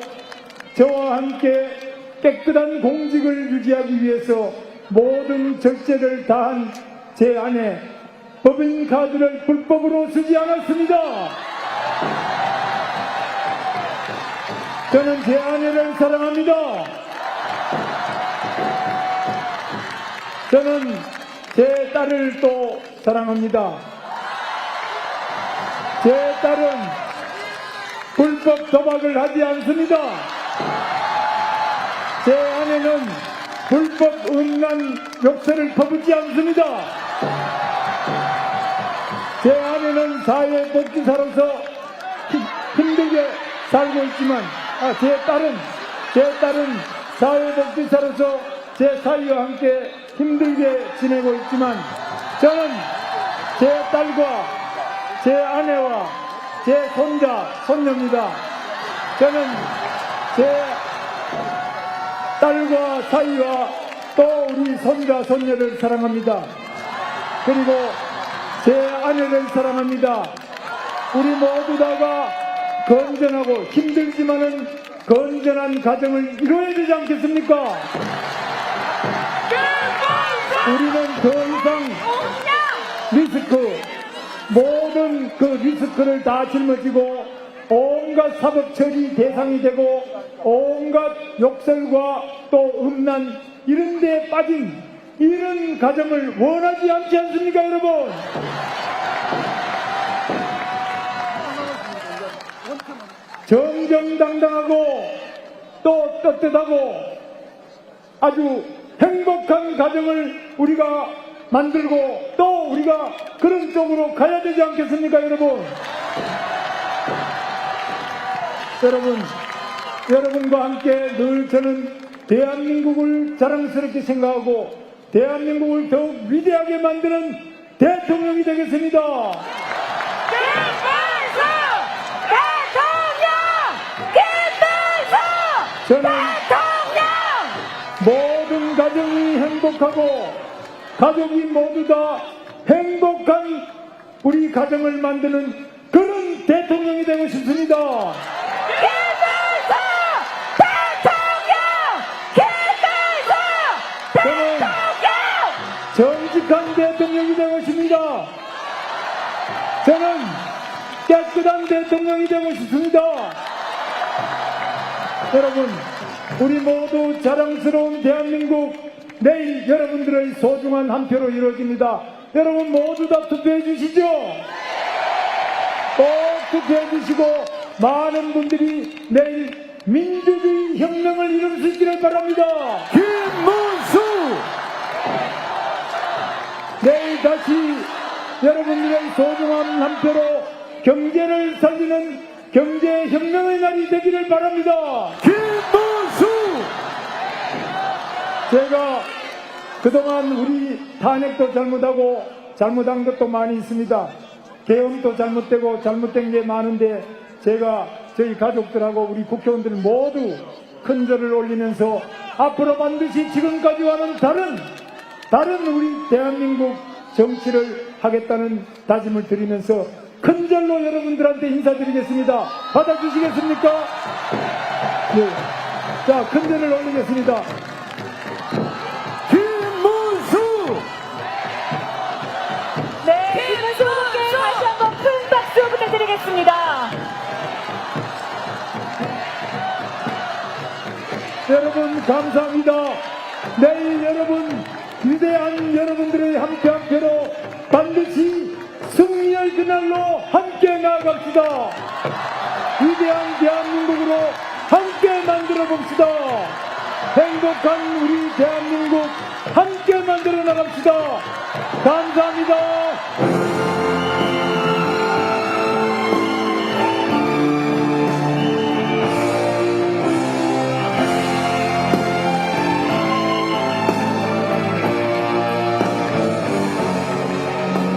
[SPEAKER 3] 저와 함께 깨끗한 공직을 유지하기 위해서 모든 절제를 다한 제 아내 법인카드를 불법으로 쓰지 않았습니다. 저는 제 아내를 사랑합니다. 저는 제 딸을 또 사랑합니다. 제 딸은 불법 도박을 하지 않습니다. 제 아내는 불법 음란 욕설을 퍼붓지 않습니다. 제 아내는 사회복지사로서 힘들게 살고 있지만 제 딸은 사회복지사로서 제 사위와 함께 힘들게 지내고 있지만 저는 제 딸과 제 아내와 제 손자, 손녀입니다. 저는 제 딸과 사위와 또 우리 손자, 손녀를 사랑합니다. 그리고 제 아내를 사랑합니다. 우리 모두 다가 건전하고 힘들지만은 건전한 가정을 이루어야 되지 않겠습니까? 우리는 더 이상 리스크, 모든 그 리스크를 다 짊어지고 온갖 사법 처리 대상이 되고 온갖 욕설과 또 음란 이런 데 빠진 이런 가정을 원하지 않지 않습니까, 여러분? 정정당당하고 또 떳떳하고 아주 행복한 가정을 우리가 만들고 또 우리가 그런 쪽으로 가야 되지 않겠습니까, 여러분? 여러분과 함께 늘 저는 대한민국을 자랑스럽게 생각하고 대한민국을 더욱 위대하게 만드는 대통령이 되겠습니다. 저는 모든 가정이 행복하고 가족이 모두 다 행복한 우리 가정을 만드는 그런 대통령이 되고 싶습니다. 저는 정직한 대통령이 되고 싶습니다. 저는 깨끗한 대통령이 되고 싶습니다. 여러분, 우리 모두 자랑스러운 대한민국 내일 여러분들의 소중한 한 표로 이루어집니다. 여러분 모두 다 투표해 주시죠. 꼭 투표해 주시고 많은 분들이 내일 민주주의 혁명을 이룰 수 있기를 바랍니다. 김문수! 내일 다시 여러분들의 소중한 한 표로 경제를 살리는 경제혁명의 날이 되기를 바랍니다. 김문수! 제가 그동안 우리 탄핵도 잘못하고 잘못한 것도 많이 있습니다. 계엄도 잘못되고 잘못된 게 많은데 제가 저희 가족들하고 우리 국회의원들 모두 큰 절을 올리면서 앞으로 반드시 지금까지와는 다른 우리 대한민국 정치를 하겠다는 다짐을 드리면서 큰 절로 여러분들한테 인사드리겠습니다. 받아주시겠습니까? 네. 자, 큰 절을 올리겠습니다. 김문수!
[SPEAKER 7] 네, 김문수 후보께 다시 한번 큰 박수 부탁드리겠습니다.
[SPEAKER 3] 여러분 감사합니다. 내일 여러분 위대한 여러분들의 함께 한 표로 반드시 승리의 그날로 함께 나아갑시다. 위대한 대한민국으로 함께 만들어 봅시다. 행복한 우리 대한민국 함께 만들어 나갑시다. 감사합니다.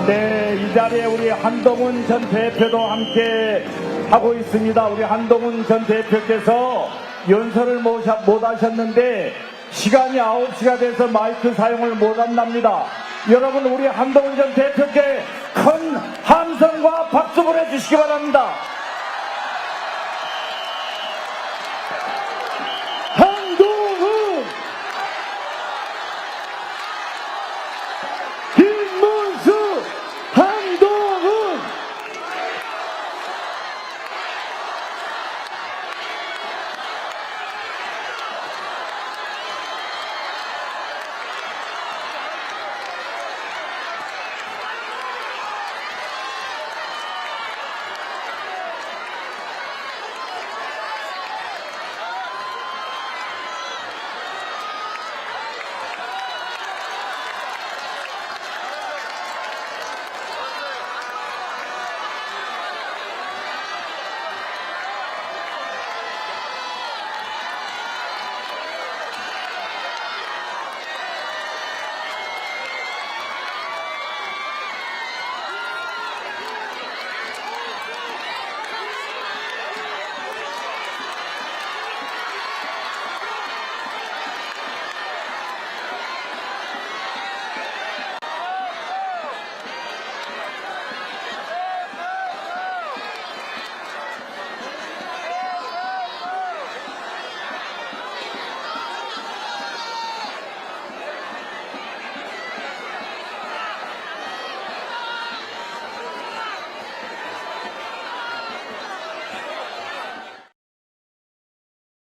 [SPEAKER 4] 네, 이 자리에 우리 한동훈 전 대표도 함께 하고 있습니다. 우리 한동훈 전 대표께서 연설을 못 하셨는데 시간이 9시가 돼서 마이크 사용을 못 한답니다. 여러분, 우리 한동훈 전 대표께 큰 함성과 박수 보내주시기 바랍니다.